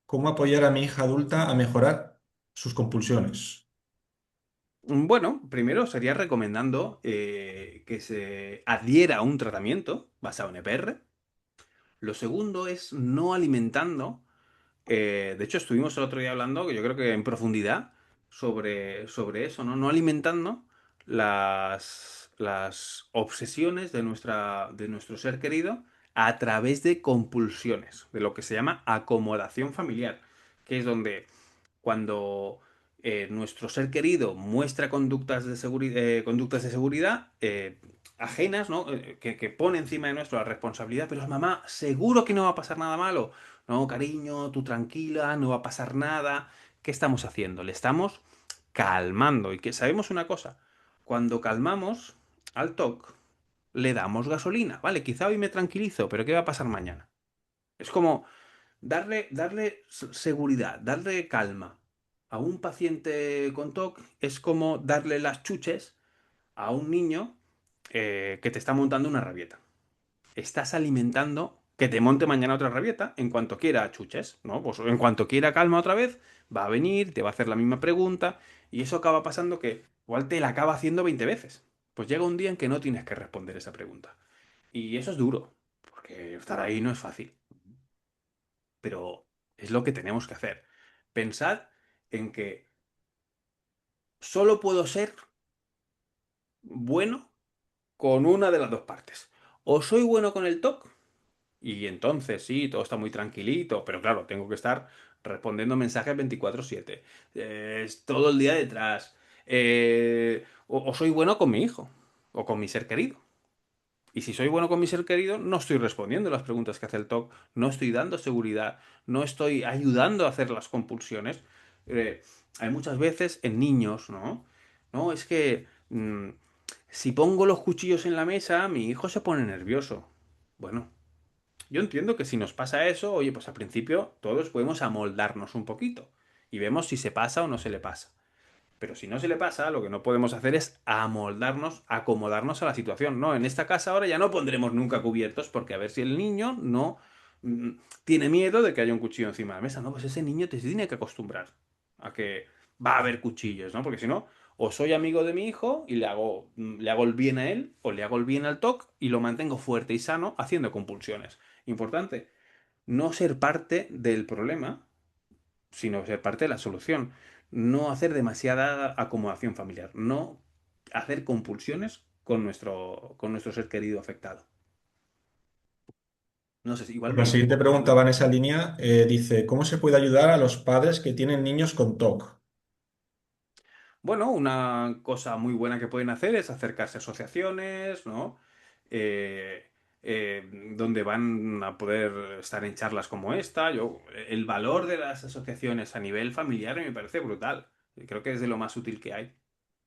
¿cómo apoyar a mi hija adulta a mejorar sus compulsiones? Bueno, primero sería recomendando que se adhiera a un tratamiento basado en EPR. Lo segundo es no alimentando. De hecho, estuvimos el otro día hablando, que yo creo que en profundidad, sobre eso, ¿no? No alimentando las obsesiones de nuestro ser querido a través de compulsiones, de lo que se llama acomodación familiar, que es donde cuando nuestro ser querido muestra conductas de seguridad ajenas, ¿no? Que pone encima de nuestro la responsabilidad, pero mamá, seguro que no va a pasar nada malo. No, cariño, tú tranquila, no va a pasar nada. ¿Qué estamos haciendo? Le estamos calmando. Y que sabemos una cosa, cuando calmamos al TOC, le damos gasolina. Vale, quizá hoy me tranquilizo, pero ¿qué va a pasar mañana? Es como darle seguridad, darle calma. A un paciente con TOC es como darle las chuches a un niño que te está montando una rabieta. Estás alimentando que te monte mañana otra rabieta en cuanto quiera chuches, ¿no? Pues en cuanto quiera calma otra vez, va a venir, te va a hacer la misma pregunta y eso acaba pasando que igual te la acaba haciendo 20 veces. Pues llega un día en que no tienes que responder esa pregunta. Y eso es duro, porque estar ahí no es fácil, pero es lo que tenemos que hacer. Pensad en que solo puedo ser bueno con una de las dos partes. O soy bueno con el TOC y entonces sí, todo está muy tranquilito, pero claro, tengo que estar respondiendo mensajes 24/7, es todo el día detrás, o soy bueno con mi hijo o con mi ser querido. Y si soy bueno con mi ser querido, no estoy respondiendo las preguntas que hace el TOC, no estoy dando seguridad, no estoy ayudando a hacer las compulsiones. Eh, Hay muchas veces en niños, ¿no? No, es que si pongo los cuchillos en la mesa, mi hijo se pone nervioso. Bueno, yo entiendo que si nos pasa eso, oye, pues al principio todos podemos amoldarnos un poquito y vemos si se pasa o no se le pasa. Pero si no se le pasa, lo que no podemos hacer es amoldarnos, acomodarnos a la situación. No, en esta casa ahora ya no pondremos nunca cubiertos porque a ver si el niño no mm, tiene miedo de que haya un cuchillo encima de la mesa. No, pues ese niño te tiene que acostumbrar a que va a haber cuchillos, ¿no? Porque si no, o soy amigo de mi hijo y le hago el bien a él, o le hago el bien al TOC y lo mantengo fuerte y sano haciendo compulsiones. Importante, no ser parte del problema, sino ser parte de la solución. No hacer demasiada acomodación familiar, no hacer compulsiones con nuestro ser querido afectado. No sé, igual Pues la me he ido un siguiente poco. pregunta va en esa línea. Dice, ¿cómo se puede ayudar a los padres que tienen niños con TOC? Bueno, una cosa muy buena que pueden hacer es acercarse a asociaciones, ¿no? Eh, Donde van a poder estar en charlas como esta. El valor de las asociaciones a nivel familiar me parece brutal. Creo que es de lo más útil que hay.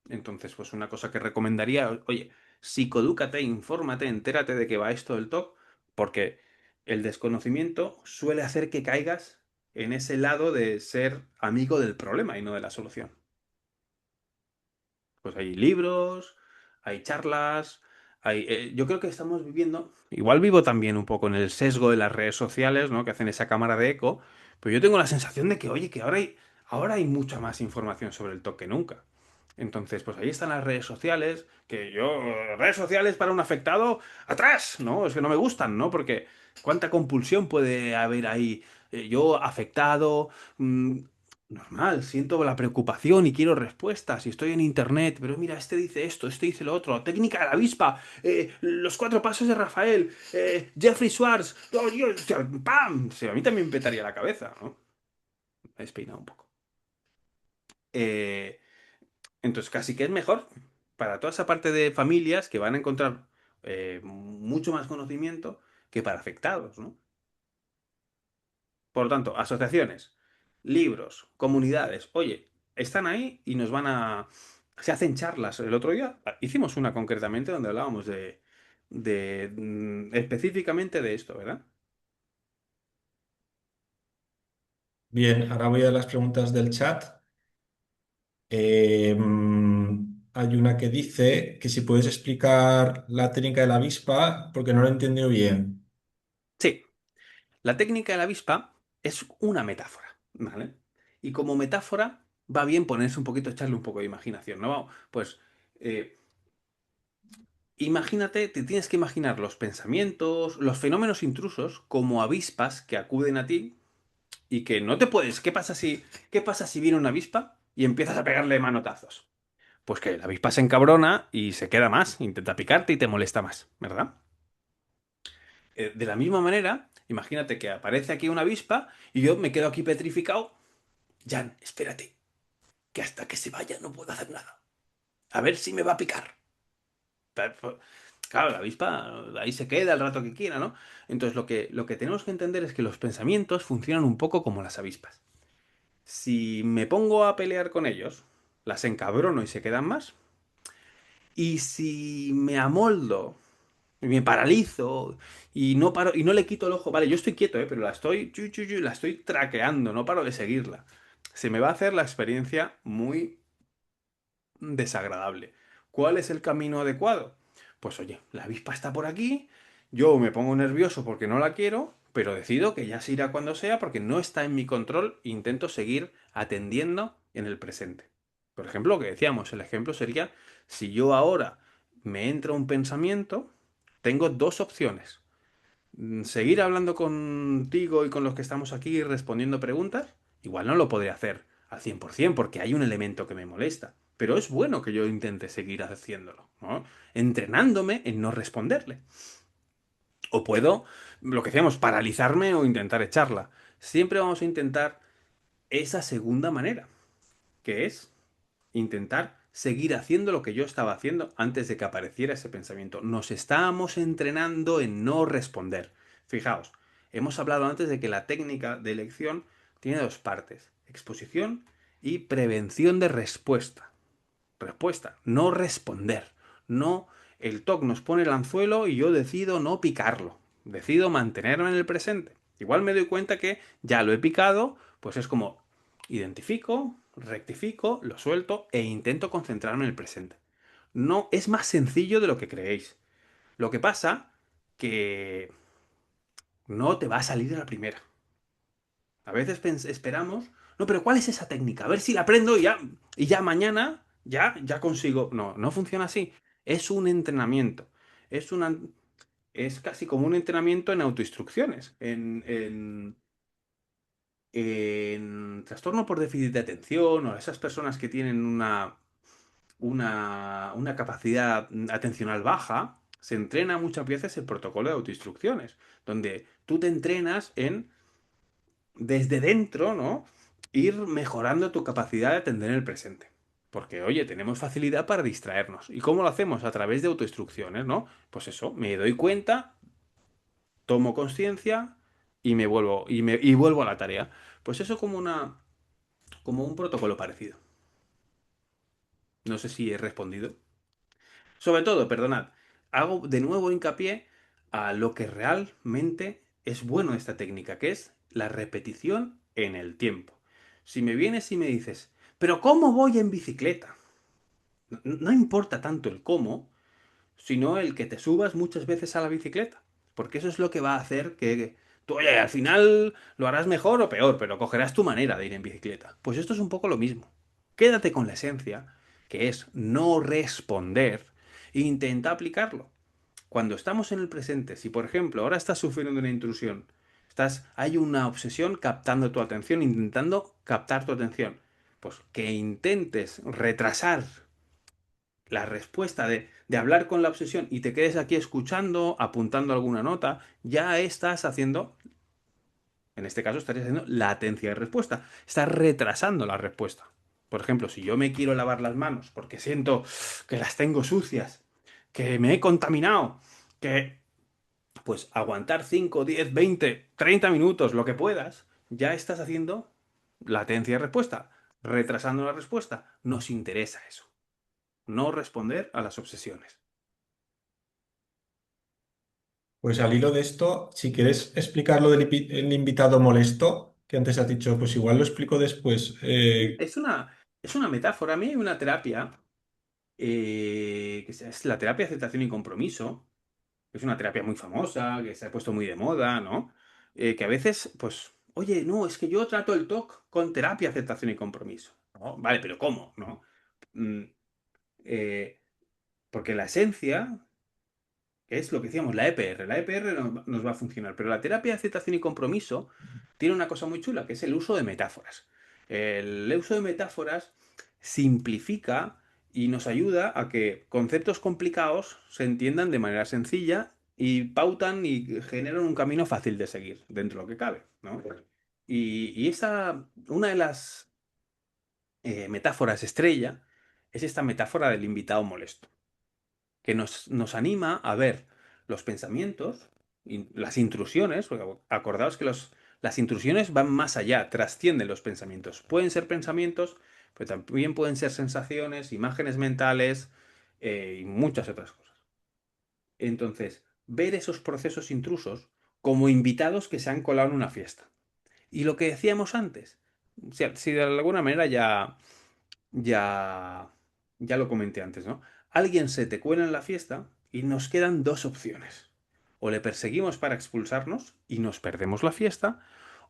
Entonces, pues una cosa que recomendaría, oye, psicodúcate, infórmate, entérate de qué va esto del TOC, porque el desconocimiento suele hacer que caigas en ese lado de ser amigo del problema y no de la solución. Pues hay libros, hay charlas, yo creo que estamos viviendo, igual vivo también un poco en el sesgo de las redes sociales, ¿no? Que hacen esa cámara de eco, pero yo tengo la sensación de que, oye, que ahora hay mucha más información sobre el TOC que nunca. Entonces, pues ahí están las redes sociales, que yo, redes sociales para un afectado, atrás, ¿no? Es que no me gustan, ¿no? Porque cuánta compulsión puede haber ahí. Yo afectado, normal, siento la preocupación y quiero respuestas y estoy en internet, pero mira, este dice esto, este dice lo otro, técnica de la avispa, los cuatro pasos de Rafael, Jeffrey Schwartz, oh, Dios, o sea, ¡pam! O sea, a mí también me petaría la cabeza, ¿no? Me he despeinado un poco. Eh, entonces, casi que es mejor para toda esa parte de familias que van a encontrar mucho más conocimiento que para afectados, ¿no? Por lo tanto, asociaciones, libros, comunidades, oye, están ahí y nos van a... Se hacen charlas. El otro día hicimos una concretamente donde hablábamos específicamente de esto, ¿verdad? Bien, ahora voy a las preguntas del chat. Hay una que dice que si puedes explicar la técnica de la avispa porque no lo he entendido bien. Sí, la técnica de la avispa es una metáfora, ¿vale? Y como metáfora va bien ponerse un poquito, echarle un poco de imaginación, ¿no? Pues eh, imagínate, te tienes que imaginar los pensamientos, los fenómenos intrusos como avispas que acuden a ti y que no te puedes. Qué pasa si viene una avispa y empiezas a pegarle manotazos? Pues que la avispa se encabrona y se queda más, intenta picarte y te molesta más, ¿verdad? De la misma manera, imagínate que aparece aquí una avispa y yo me quedo aquí petrificado. Jan, espérate, que hasta que se vaya no puedo hacer nada. A ver si me va a picar. Claro, la avispa ahí se queda el rato que quiera, ¿no? Entonces lo que tenemos que entender es que los pensamientos funcionan un poco como las avispas. Si me pongo a pelear con ellos, las encabrono y se quedan más. Y si me amoldo, y me paralizo y no paro y no le quito el ojo, vale, yo estoy quieto, pero la estoy, la estoy traqueando, no paro de seguirla. Se me va a hacer la experiencia muy desagradable. ¿Cuál es el camino adecuado? Pues oye, la avispa está por aquí, yo me pongo nervioso porque no la quiero, pero decido que ya se irá cuando sea porque no está en mi control e intento seguir atendiendo en el presente. Por ejemplo, lo que decíamos, el ejemplo sería, si yo ahora me entra un pensamiento, tengo dos opciones. Seguir hablando contigo y con los que estamos aquí respondiendo preguntas, igual no lo podré hacer al 100% porque hay un elemento que me molesta. Pero es bueno que yo intente seguir haciéndolo, ¿no? Entrenándome en no responderle. O puedo, lo que decíamos, paralizarme o intentar echarla. Siempre vamos a intentar. esa segunda manera, que es intentar seguir haciendo lo que yo estaba haciendo antes de que apareciera ese pensamiento. Nos estábamos entrenando en no responder. Fijaos, hemos hablado antes de que la técnica de elección tiene dos partes, exposición y prevención de respuesta. Respuesta, no responder. No, el TOC nos pone el anzuelo y yo decido no picarlo. Decido mantenerme en el presente. Igual me doy cuenta que ya lo he picado, pues es como identifico, rectifico, lo suelto e intento concentrarme en el presente. No, es más sencillo de lo que creéis. Lo que pasa que no te va a salir a la primera. A veces esperamos, no, pero ¿cuál es esa técnica? A ver si la aprendo y ya mañana ya consigo. No, no funciona así. Es un entrenamiento. Es una, es casi como un entrenamiento en autoinstrucciones, en trastorno por déficit de atención o esas personas que tienen una capacidad atencional baja, se entrena muchas veces el protocolo de autoinstrucciones, donde tú te entrenas en desde dentro, ¿no? Ir mejorando tu capacidad de atender el presente. Porque, oye, tenemos facilidad para distraernos. ¿Y cómo lo hacemos? A través de autoinstrucciones, ¿no? Pues eso, me doy cuenta, tomo conciencia y me vuelvo, y vuelvo a la tarea. Pues eso como un protocolo parecido. No sé si he respondido. Sobre todo, perdonad, hago de nuevo hincapié a lo que realmente es bueno de esta técnica, que es la repetición en el tiempo. Si me vienes y me dices, pero ¿cómo voy en bicicleta? No importa tanto el cómo, sino el que te subas muchas veces a la bicicleta. Porque eso es lo que va a hacer que tú, oye, al final lo harás mejor o peor, pero cogerás tu manera de ir en bicicleta. Pues esto es un poco lo mismo. Quédate con la esencia, que es no responder, e intenta aplicarlo. Cuando estamos en el presente, si por ejemplo ahora estás sufriendo una intrusión, hay una obsesión captando tu atención, intentando captar tu atención, pues que intentes retrasar la respuesta de hablar con la obsesión y te quedes aquí escuchando, apuntando alguna nota, ya estás haciendo, en este caso estarías haciendo latencia de respuesta, estás retrasando la respuesta. Por ejemplo, si yo me quiero lavar las manos porque siento que las tengo sucias, que me he contaminado, que pues aguantar 5, 10, 20, 30 minutos, lo que puedas, ya estás haciendo latencia de respuesta, retrasando la respuesta. Nos interesa eso, no responder a las obsesiones. Pues al hilo de esto, si quieres explicar lo del el invitado molesto, que antes has dicho, pues igual lo explico después. Es una metáfora. A mí hay una terapia que es la terapia de aceptación y compromiso, que es una terapia muy famosa, que se ha puesto muy de moda, ¿no? Que a veces, pues, oye, no, es que yo trato el TOC con terapia de aceptación y compromiso. ¿No? Vale, pero ¿cómo? ¿No? Mm, eh, porque la esencia que es lo que decíamos, la EPR. La EPR nos va a funcionar, pero la terapia de aceptación y compromiso tiene una cosa muy chula, que es el uso de metáforas. El uso de metáforas simplifica y nos ayuda a que conceptos complicados se entiendan de manera sencilla y pautan y generan un camino fácil de seguir dentro de lo que cabe, ¿no? Y esa, una de las metáforas estrella es esta metáfora del invitado molesto que nos anima a ver los pensamientos, las intrusiones, porque acordaos que las intrusiones van más allá, trascienden los pensamientos. Pueden ser pensamientos, pero también pueden ser sensaciones, imágenes mentales y muchas otras cosas. Entonces, ver esos procesos intrusos como invitados que se han colado en una fiesta. Y lo que decíamos antes, si de alguna manera ya, ya lo comenté antes, ¿no? Alguien se te cuela en la fiesta y nos quedan dos opciones. O le perseguimos para expulsarnos y nos perdemos la fiesta,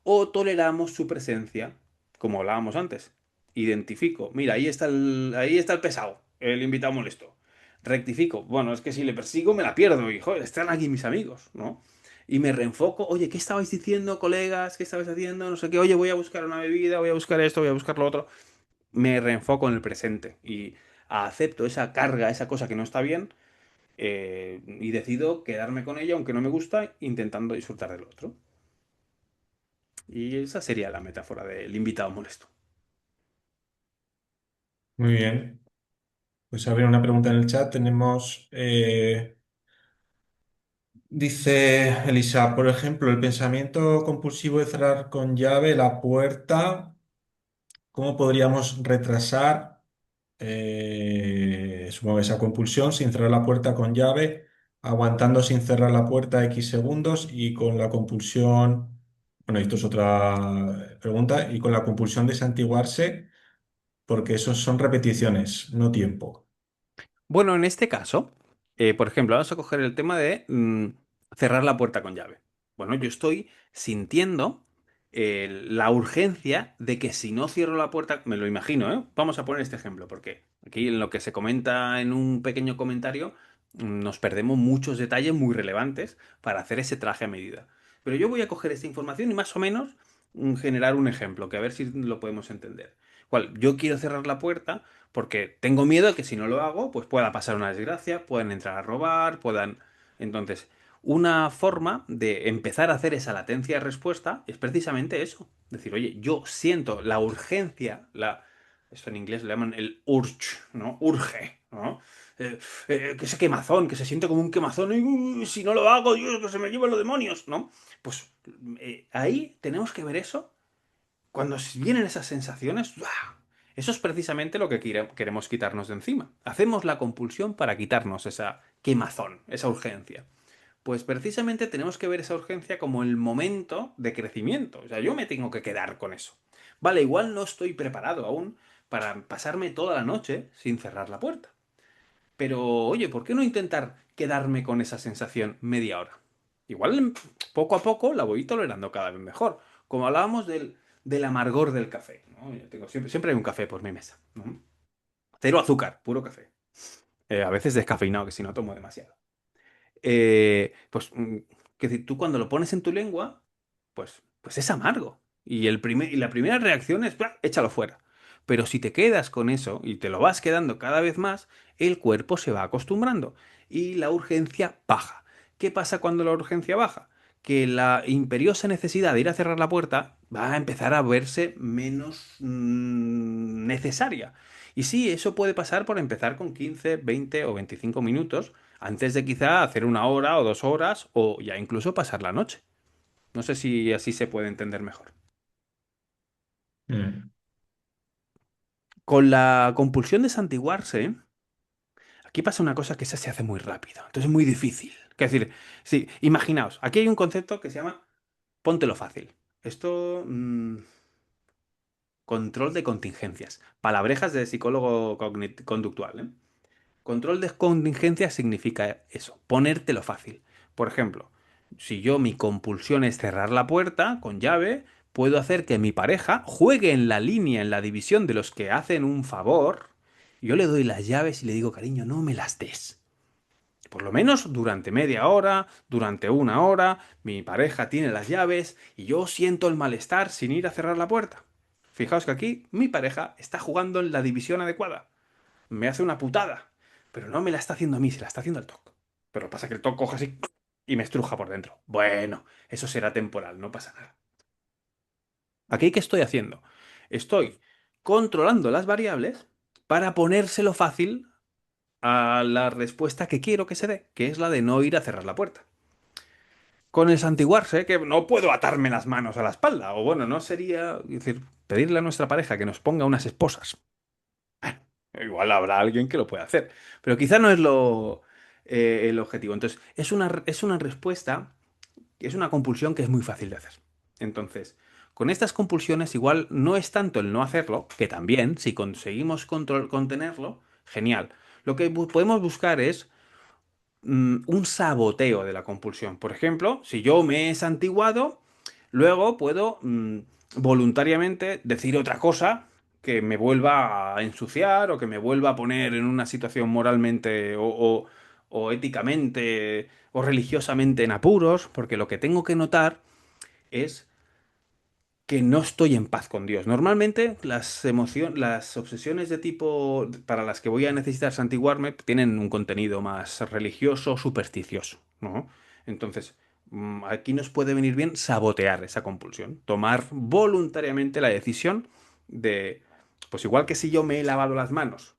o toleramos su presencia, como hablábamos antes. Identifico, mira, ahí está el pesado, el invitado molesto. Rectifico, bueno, es que si le persigo me la pierdo y, joder, están aquí mis amigos, ¿no? Y me reenfoco, oye, ¿qué estabais diciendo, colegas? ¿Qué estabais haciendo? No sé qué, oye, voy a buscar una bebida, voy a buscar esto, voy a buscar lo otro. Me reenfoco en el presente y acepto esa carga, esa cosa que no está bien, y decido quedarme con ella, aunque no me gusta, intentando disfrutar del otro. Y esa sería la metáfora del invitado molesto. Muy bien. Pues habría una pregunta en el chat. Tenemos, dice Elisa, por ejemplo, el pensamiento compulsivo de cerrar con llave la puerta, ¿cómo podríamos retrasar, supongo que esa compulsión sin cerrar la puerta con llave, aguantando sin cerrar la puerta X segundos y con la compulsión, bueno, esto es otra pregunta, y con la compulsión de santiguarse, porque esos son repeticiones, no tiempo. Bueno, en este caso, por ejemplo, vamos a coger el tema de cerrar la puerta con llave. Bueno, yo estoy sintiendo la urgencia de que si no cierro la puerta, me lo imagino, ¿eh? Vamos a poner este ejemplo, porque aquí en lo que se comenta en un pequeño comentario, nos perdemos muchos detalles muy relevantes para hacer ese traje a medida. Pero yo voy a coger esta información y más o menos generar un ejemplo, que a ver si lo podemos entender. ¿Cuál? Yo quiero cerrar la puerta porque tengo miedo de que si no lo hago, pues pueda pasar una desgracia, puedan entrar a robar, puedan... Entonces, una forma de empezar a hacer esa latencia de respuesta es precisamente eso. Decir, oye, yo siento la urgencia, esto en inglés le llaman el urge, ¿no? Urge, ¿no? Que ese quemazón, que se siente como un quemazón, y si no lo hago, Dios, que se me llevan los demonios, ¿no? Pues ahí tenemos que ver eso cuando vienen esas sensaciones, ¡buah! Eso es precisamente lo que queremos quitarnos de encima. Hacemos la compulsión para quitarnos esa quemazón, esa urgencia. Pues precisamente tenemos que ver esa urgencia como el momento de crecimiento. O sea, yo me tengo que quedar con eso. Vale, igual no estoy preparado aún para pasarme toda la noche sin cerrar la puerta. Pero, oye, ¿por qué no intentar quedarme con esa sensación media hora? Igual poco a poco la voy tolerando cada vez mejor. Como hablábamos del amargor del café, ¿no? Yo tengo siempre hay un café por mi mesa, ¿no? Cero azúcar, puro café. A veces descafeinado, que si no tomo demasiado. Pues, que decir, tú cuando lo pones en tu lengua, pues es amargo. Y la primera reacción es, ¡plá!, échalo fuera. Pero si te quedas con eso y te lo vas quedando cada vez más, el cuerpo se va acostumbrando y la urgencia baja. ¿Qué pasa cuando la urgencia baja? Que la imperiosa necesidad de ir a cerrar la puerta va a empezar a verse menos necesaria. Y sí, eso puede pasar por empezar con 15, 20 o 25 minutos antes de quizá hacer una hora o 2 horas o ya incluso pasar la noche. No sé si así se puede entender mejor. Mm. Con la compulsión de santiguarse, aquí pasa una cosa que esa se hace muy rápido. Entonces es muy difícil. Es decir, sí, imaginaos, aquí hay un concepto que se llama póntelo fácil. Esto, control de contingencias. Palabrejas de psicólogo conductual, ¿eh? Control de contingencia significa eso, ponértelo fácil. Por ejemplo, si yo mi compulsión es cerrar la puerta con llave, puedo hacer que mi pareja juegue en la línea, en la división de los que hacen un favor. Yo le doy las llaves y le digo, cariño, no me las des. Por lo menos durante media hora, durante una hora, mi pareja tiene las llaves y yo siento el malestar sin ir a cerrar la puerta. Fijaos que aquí mi pareja está jugando en la división adecuada, me hace una putada. Pero no me la está haciendo a mí, se la está haciendo al TOC. Pero pasa que el TOC coge así y me estruja por dentro. Bueno, eso será temporal, no pasa nada. ¿Aquí qué estoy haciendo? Estoy controlando las variables para ponérselo fácil a la respuesta que quiero que se dé, que es la de no ir a cerrar la puerta. Con el santiguarse, que no puedo atarme las manos a la espalda, o bueno, no sería, es decir, pedirle a nuestra pareja que nos ponga unas esposas. Igual habrá alguien que lo pueda hacer, pero quizá no es el objetivo. Entonces, es una respuesta, es una compulsión que es muy fácil de hacer. Entonces, con estas compulsiones igual no es tanto el no hacerlo, que también, si conseguimos contenerlo, genial. Lo que podemos buscar es un saboteo de la compulsión. Por ejemplo, si yo me he santiguado, luego puedo voluntariamente decir otra cosa que me vuelva a ensuciar o que me vuelva a poner en una situación moralmente o éticamente o religiosamente en apuros, porque lo que tengo que notar es que no estoy en paz con Dios. Normalmente las obsesiones de tipo para las que voy a necesitar santiguarme tienen un contenido más religioso, supersticioso, ¿no? Entonces, Aquí nos puede venir bien sabotear esa compulsión, tomar voluntariamente la decisión de, pues igual que si yo me he lavado las manos,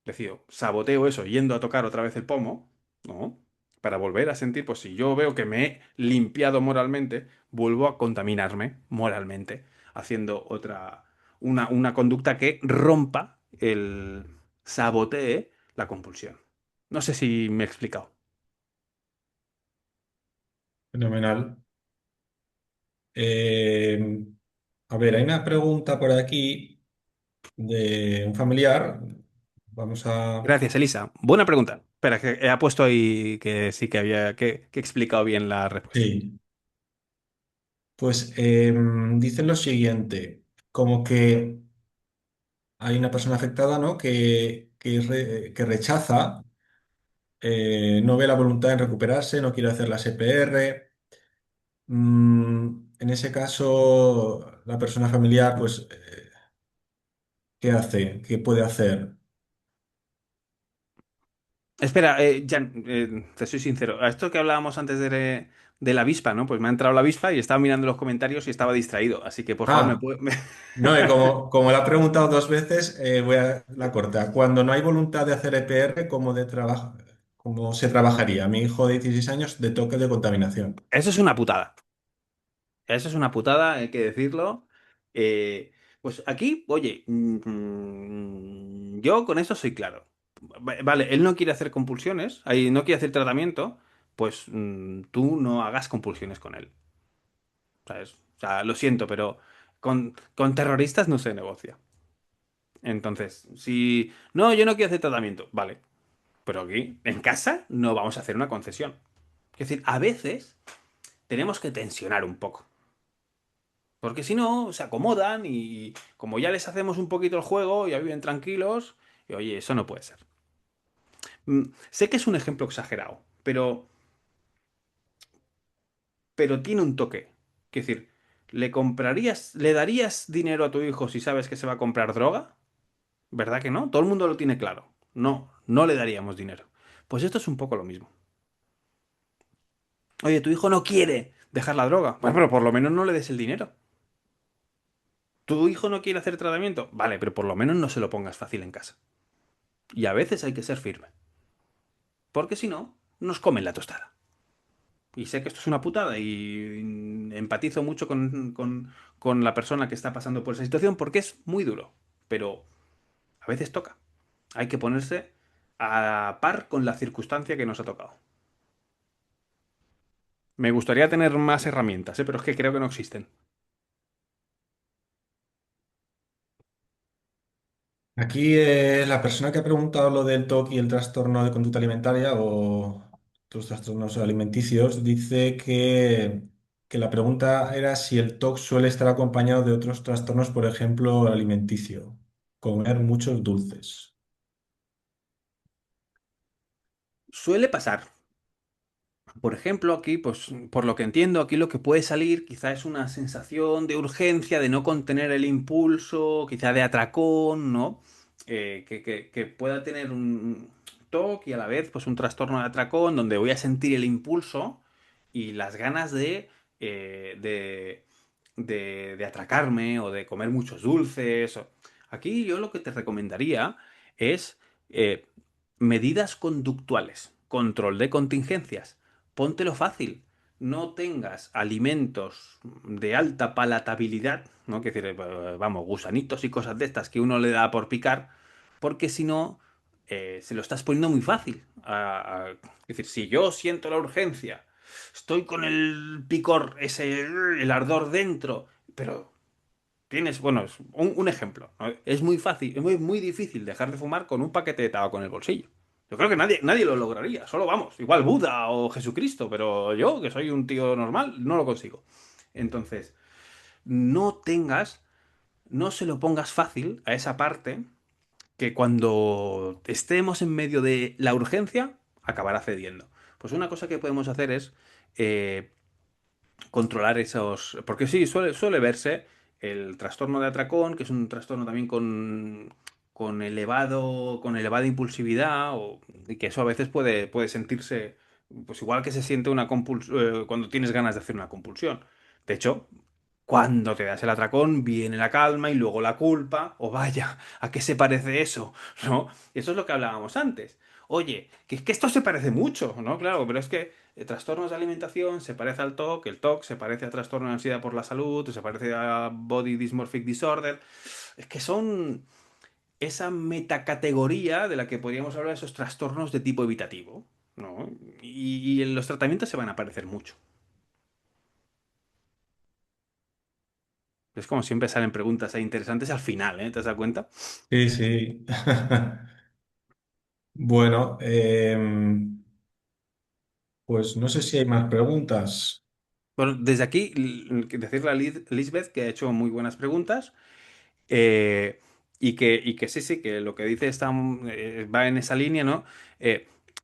decido, saboteo eso yendo a tocar otra vez el pomo, ¿no? Para volver a sentir, pues si yo veo que me he limpiado moralmente, vuelvo a contaminarme moralmente, haciendo una conducta que rompa sabotee la compulsión. No sé si me he explicado. Fenomenal. Eh, a ver, hay una pregunta por aquí de un familiar. Vamos a... Gracias, Elisa. Buena pregunta. Espera, que he puesto ahí que sí que había que he explicado bien la respuesta. Sí, pues dicen lo siguiente, como que hay una persona afectada, ¿no? Que rechaza, no ve la voluntad en recuperarse, no quiere hacer la CPR. En ese caso, la persona familiar, pues, ¿qué hace? ¿Qué puede hacer? Espera, Jan, te soy sincero. A esto que hablábamos antes de la avispa, ¿no? Pues me ha entrado la avispa y estaba mirando los comentarios y estaba distraído. Así que por favor, me Ah, puede. no, y como la ha preguntado dos veces, voy a la corta. Cuando no hay voluntad de hacer EPR, ¿cómo se trabajaría? Mi hijo de 16 años de toque de contaminación. Eso es una putada. Eso es una putada, hay que decirlo. Pues aquí, oye, yo con eso soy claro. Vale, él no quiere hacer compulsiones, ahí no quiere hacer tratamiento, pues tú no hagas compulsiones con él. ¿Sabes? O sea, lo siento, pero con terroristas no se negocia. Entonces, si... No, yo no quiero hacer tratamiento. Vale, pero aquí, en casa, no vamos a hacer una concesión. Es decir, a veces tenemos que tensionar un poco. Porque si no, se acomodan y como ya les hacemos un poquito el juego, ya viven tranquilos. Y oye, eso no puede ser. Sé que es un ejemplo exagerado, pero tiene un toque. Es decir, le darías dinero a tu hijo si sabes que se va a comprar droga? ¿Verdad que no? Todo el mundo lo tiene claro. No, no le daríamos dinero. Pues esto es un poco lo mismo. Oye, tu hijo no quiere dejar la droga. Bueno, pero por lo menos no le des el dinero. ¿Tu hijo no quiere hacer tratamiento? Vale, pero por lo menos no se lo pongas fácil en casa. Y a veces hay que ser firme. Porque si no, nos comen la tostada. Y sé que esto es una putada y empatizo mucho con la persona que está pasando por esa situación porque es muy duro. Pero a veces toca. Hay que ponerse a par con la circunstancia que nos ha tocado. Me gustaría tener más herramientas, pero es que creo que no existen. Aquí la persona que ha preguntado lo del TOC y el trastorno de conducta alimentaria o los trastornos alimenticios dice que la pregunta era si el TOC suele estar acompañado de otros trastornos, por ejemplo, alimenticio, comer muchos dulces. Suele pasar. Por ejemplo, aquí, pues por lo que entiendo, aquí lo que puede salir quizá es una sensación de urgencia, de no contener el impulso, quizá de atracón, ¿no? Que pueda tener un TOC y a la vez pues un trastorno de atracón donde voy a sentir el impulso y las ganas de atracarme o de comer muchos dulces. Aquí yo lo que te recomendaría es eh, medidas conductuales, control de contingencias. Póntelo fácil. No tengas alimentos de alta palatabilidad, ¿no? Que decir, vamos, gusanitos y cosas de estas que uno le da por picar, porque si no, se lo estás poniendo muy fácil. Es decir, si yo siento la urgencia, estoy con el picor, el ardor dentro, pero tienes, bueno, es un ejemplo, ¿no? Es muy fácil, es muy difícil dejar de fumar con un paquete de tabaco en el bolsillo. Yo creo que nadie lo lograría, solo vamos, igual Buda o Jesucristo, pero yo, que soy un tío normal, no lo consigo. Entonces, no tengas, no se lo pongas fácil a esa parte que cuando estemos en medio de la urgencia, acabará cediendo. Pues una cosa que podemos hacer es eh, controlar esos. Porque sí, suele verse el trastorno de atracón, que es un trastorno también con elevada impulsividad, y que eso a veces puede sentirse. Pues igual que se siente una cuando tienes ganas de hacer una compulsión. De hecho, cuando te das el atracón, viene la calma y luego la culpa. O vaya, ¿a qué se parece eso? ¿No? Eso es lo que hablábamos antes. Oye, que es que esto se parece mucho, ¿no? Claro, pero es que trastornos de alimentación se parece al TOC, el TOC se parece a trastorno de ansiedad por la salud, se parece a Body Dysmorphic Disorder. Es que son esa metacategoría de la que podríamos hablar de esos trastornos de tipo evitativo, ¿no? Y en los tratamientos se van a parecer mucho. Es como siempre salen preguntas ahí interesantes al final, ¿eh? ¿Te has dado cuenta? Sí, sí. Bueno, pues no sé si hay más preguntas. Bueno, desde aquí, decirle a Lisbeth que ha hecho muy buenas preguntas. Y que sí, sí, que lo que dice va en esa línea, ¿no?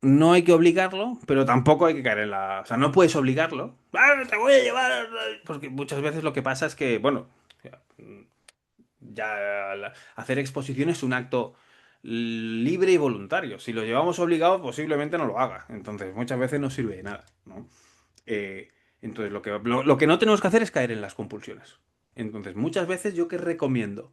No hay que obligarlo, pero tampoco hay que caer en la... O sea, no puedes obligarlo. ¡Ah, te voy a llevar! Porque muchas veces lo que pasa es que, bueno, ya hacer exposición es un acto libre y voluntario. Si lo llevamos obligado, posiblemente no lo haga. Entonces, muchas veces no sirve de nada, ¿no? Eh, entonces, lo que no tenemos que hacer es caer en las compulsiones. Entonces, muchas veces yo que recomiendo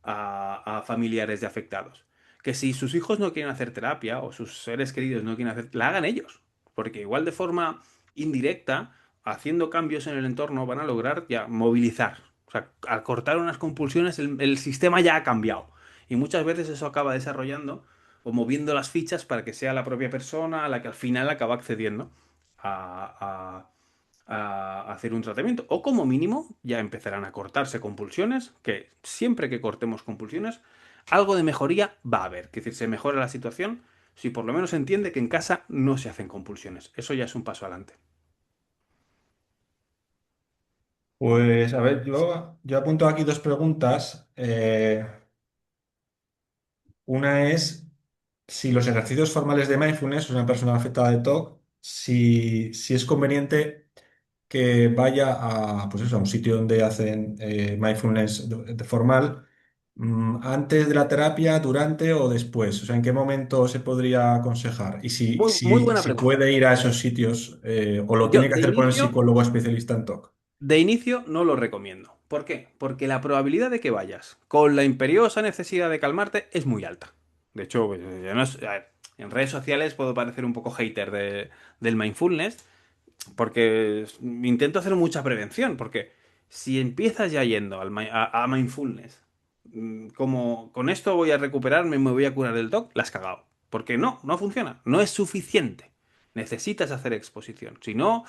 a familiares de afectados. Que si sus hijos no quieren hacer terapia o sus seres queridos no quieren hacer, la hagan ellos. Porque igual de forma indirecta, haciendo cambios en el entorno, van a lograr ya movilizar. O sea, al cortar unas compulsiones, el sistema ya ha cambiado. Y muchas veces eso acaba desarrollando o moviendo las fichas para que sea la propia persona a la que al final acaba accediendo a, a hacer un tratamiento. O como mínimo ya empezarán a cortarse compulsiones, que siempre que cortemos compulsiones, algo de mejoría va a haber. Es decir, se mejora la situación si por lo menos se entiende que en casa no se hacen compulsiones. Eso ya es un paso adelante. Pues a ver, yo apunto aquí dos preguntas. Una es si los ejercicios formales de mindfulness, una persona afectada de TOC, si es conveniente que vaya a, pues eso, a un sitio donde hacen mindfulness de formal, antes de la terapia, durante o después. O sea, ¿en qué momento se podría aconsejar? Y si, Muy, muy si, buena si pregunta. puede ir a esos sitios o lo Yo, tiene que hacer con el psicólogo especialista en TOC. de inicio, no lo recomiendo. ¿Por qué? Porque la probabilidad de que vayas con la imperiosa necesidad de calmarte es muy alta. De hecho, pues, ya no a ver, en redes sociales puedo parecer un poco hater del mindfulness, porque intento hacer mucha prevención, porque si empiezas ya yendo a mindfulness, como con esto voy a recuperarme, me voy a curar del TOC, la has cagado. Porque no funciona, no es suficiente. Necesitas hacer exposición. Si no,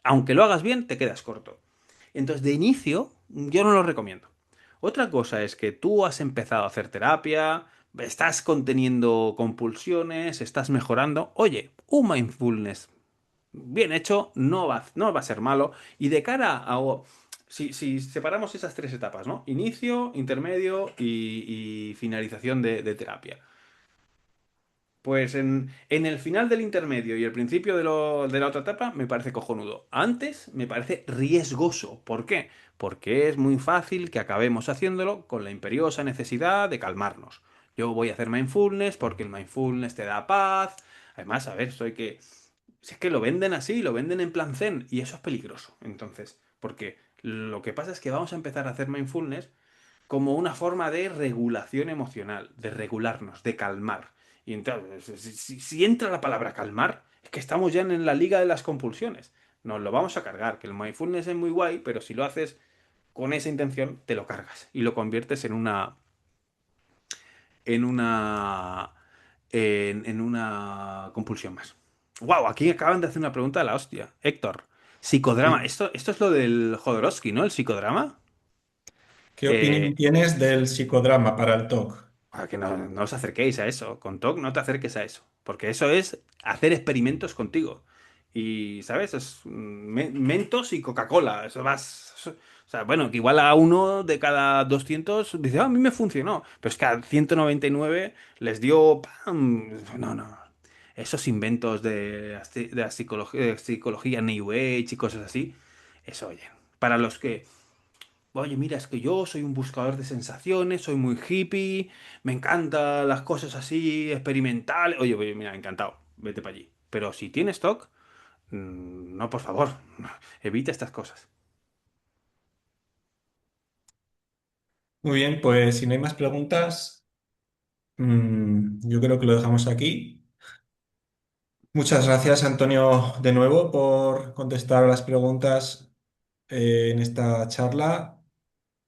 aunque lo hagas bien, te quedas corto. Entonces, de inicio, yo no lo recomiendo. Otra cosa es que tú has empezado a hacer terapia, estás conteniendo compulsiones, estás mejorando. Oye, un mindfulness bien hecho no va a ser malo. Y de cara a... Si separamos esas tres etapas, ¿no? Inicio, intermedio y finalización de terapia. Pues en el final del intermedio y el principio de la otra etapa me parece cojonudo. Antes me parece riesgoso. ¿Por qué? Porque es muy fácil que acabemos haciéndolo con la imperiosa necesidad de calmarnos. Yo voy a hacer mindfulness porque el mindfulness te da paz. Además, a ver, soy que si es que lo venden así, lo venden en plan zen, y eso es peligroso. Entonces, porque lo que pasa es que vamos a empezar a hacer mindfulness como una forma de regulación emocional, de regularnos, de calmar. Y entonces, si entra la palabra calmar, es que estamos ya en la liga de las compulsiones. Nos lo vamos a cargar, que el mindfulness es muy guay, pero si lo haces con esa intención, te lo cargas y lo conviertes en una en una compulsión más. Wow, aquí acaban de hacer una pregunta de la hostia. Héctor, psicodrama. Sí. Esto es lo del Jodorowsky, ¿no? El psicodrama. ¿Qué opinión Eh, tienes del psicodrama para el TOC? que no os acerquéis a eso. Con TOC no te acerques a eso. Porque eso es hacer experimentos contigo. Y, ¿sabes? Es Mentos y Coca-Cola. O sea, bueno, que igual a uno de cada 200 dice, "Ah, a mí me funcionó. Pero es que a 199 les dio... ¡Pam! No, no. Esos inventos de la psicología New Age y cosas así. Eso, oye. Para los que oye, mira, es que yo soy un buscador de sensaciones, soy muy hippie, me encantan las cosas así, experimentales. Oye, mira, encantado, vete para allí. Pero si tienes TOC, No, por favor, evita estas cosas. Muy bien, pues si no hay más preguntas, yo creo que lo dejamos aquí. Muchas gracias, Antonio, de nuevo por contestar a las preguntas en esta charla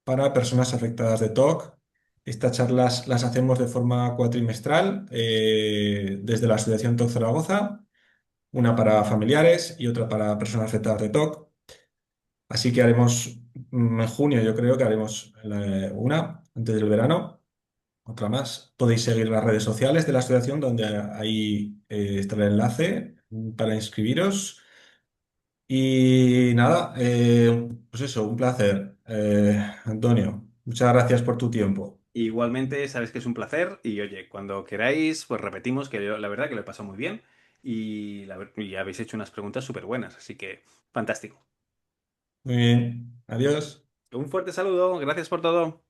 para personas afectadas de TOC. Estas charlas las hacemos de forma cuatrimestral desde la Asociación TOC Zaragoza, una para familiares y otra para personas afectadas de TOC. Así que haremos en junio, yo creo que haremos una antes del verano, otra más. Podéis seguir las redes sociales de la asociación donde ahí está el enlace para inscribiros. Y nada, pues eso, un placer, Antonio. Muchas gracias por tu tiempo. Igualmente, sabes que es un placer y oye, cuando queráis, pues repetimos que la verdad que lo he pasado muy bien y, y habéis hecho unas preguntas súper buenas, así que fantástico. Muy bien, adiós. Un fuerte saludo, gracias por todo.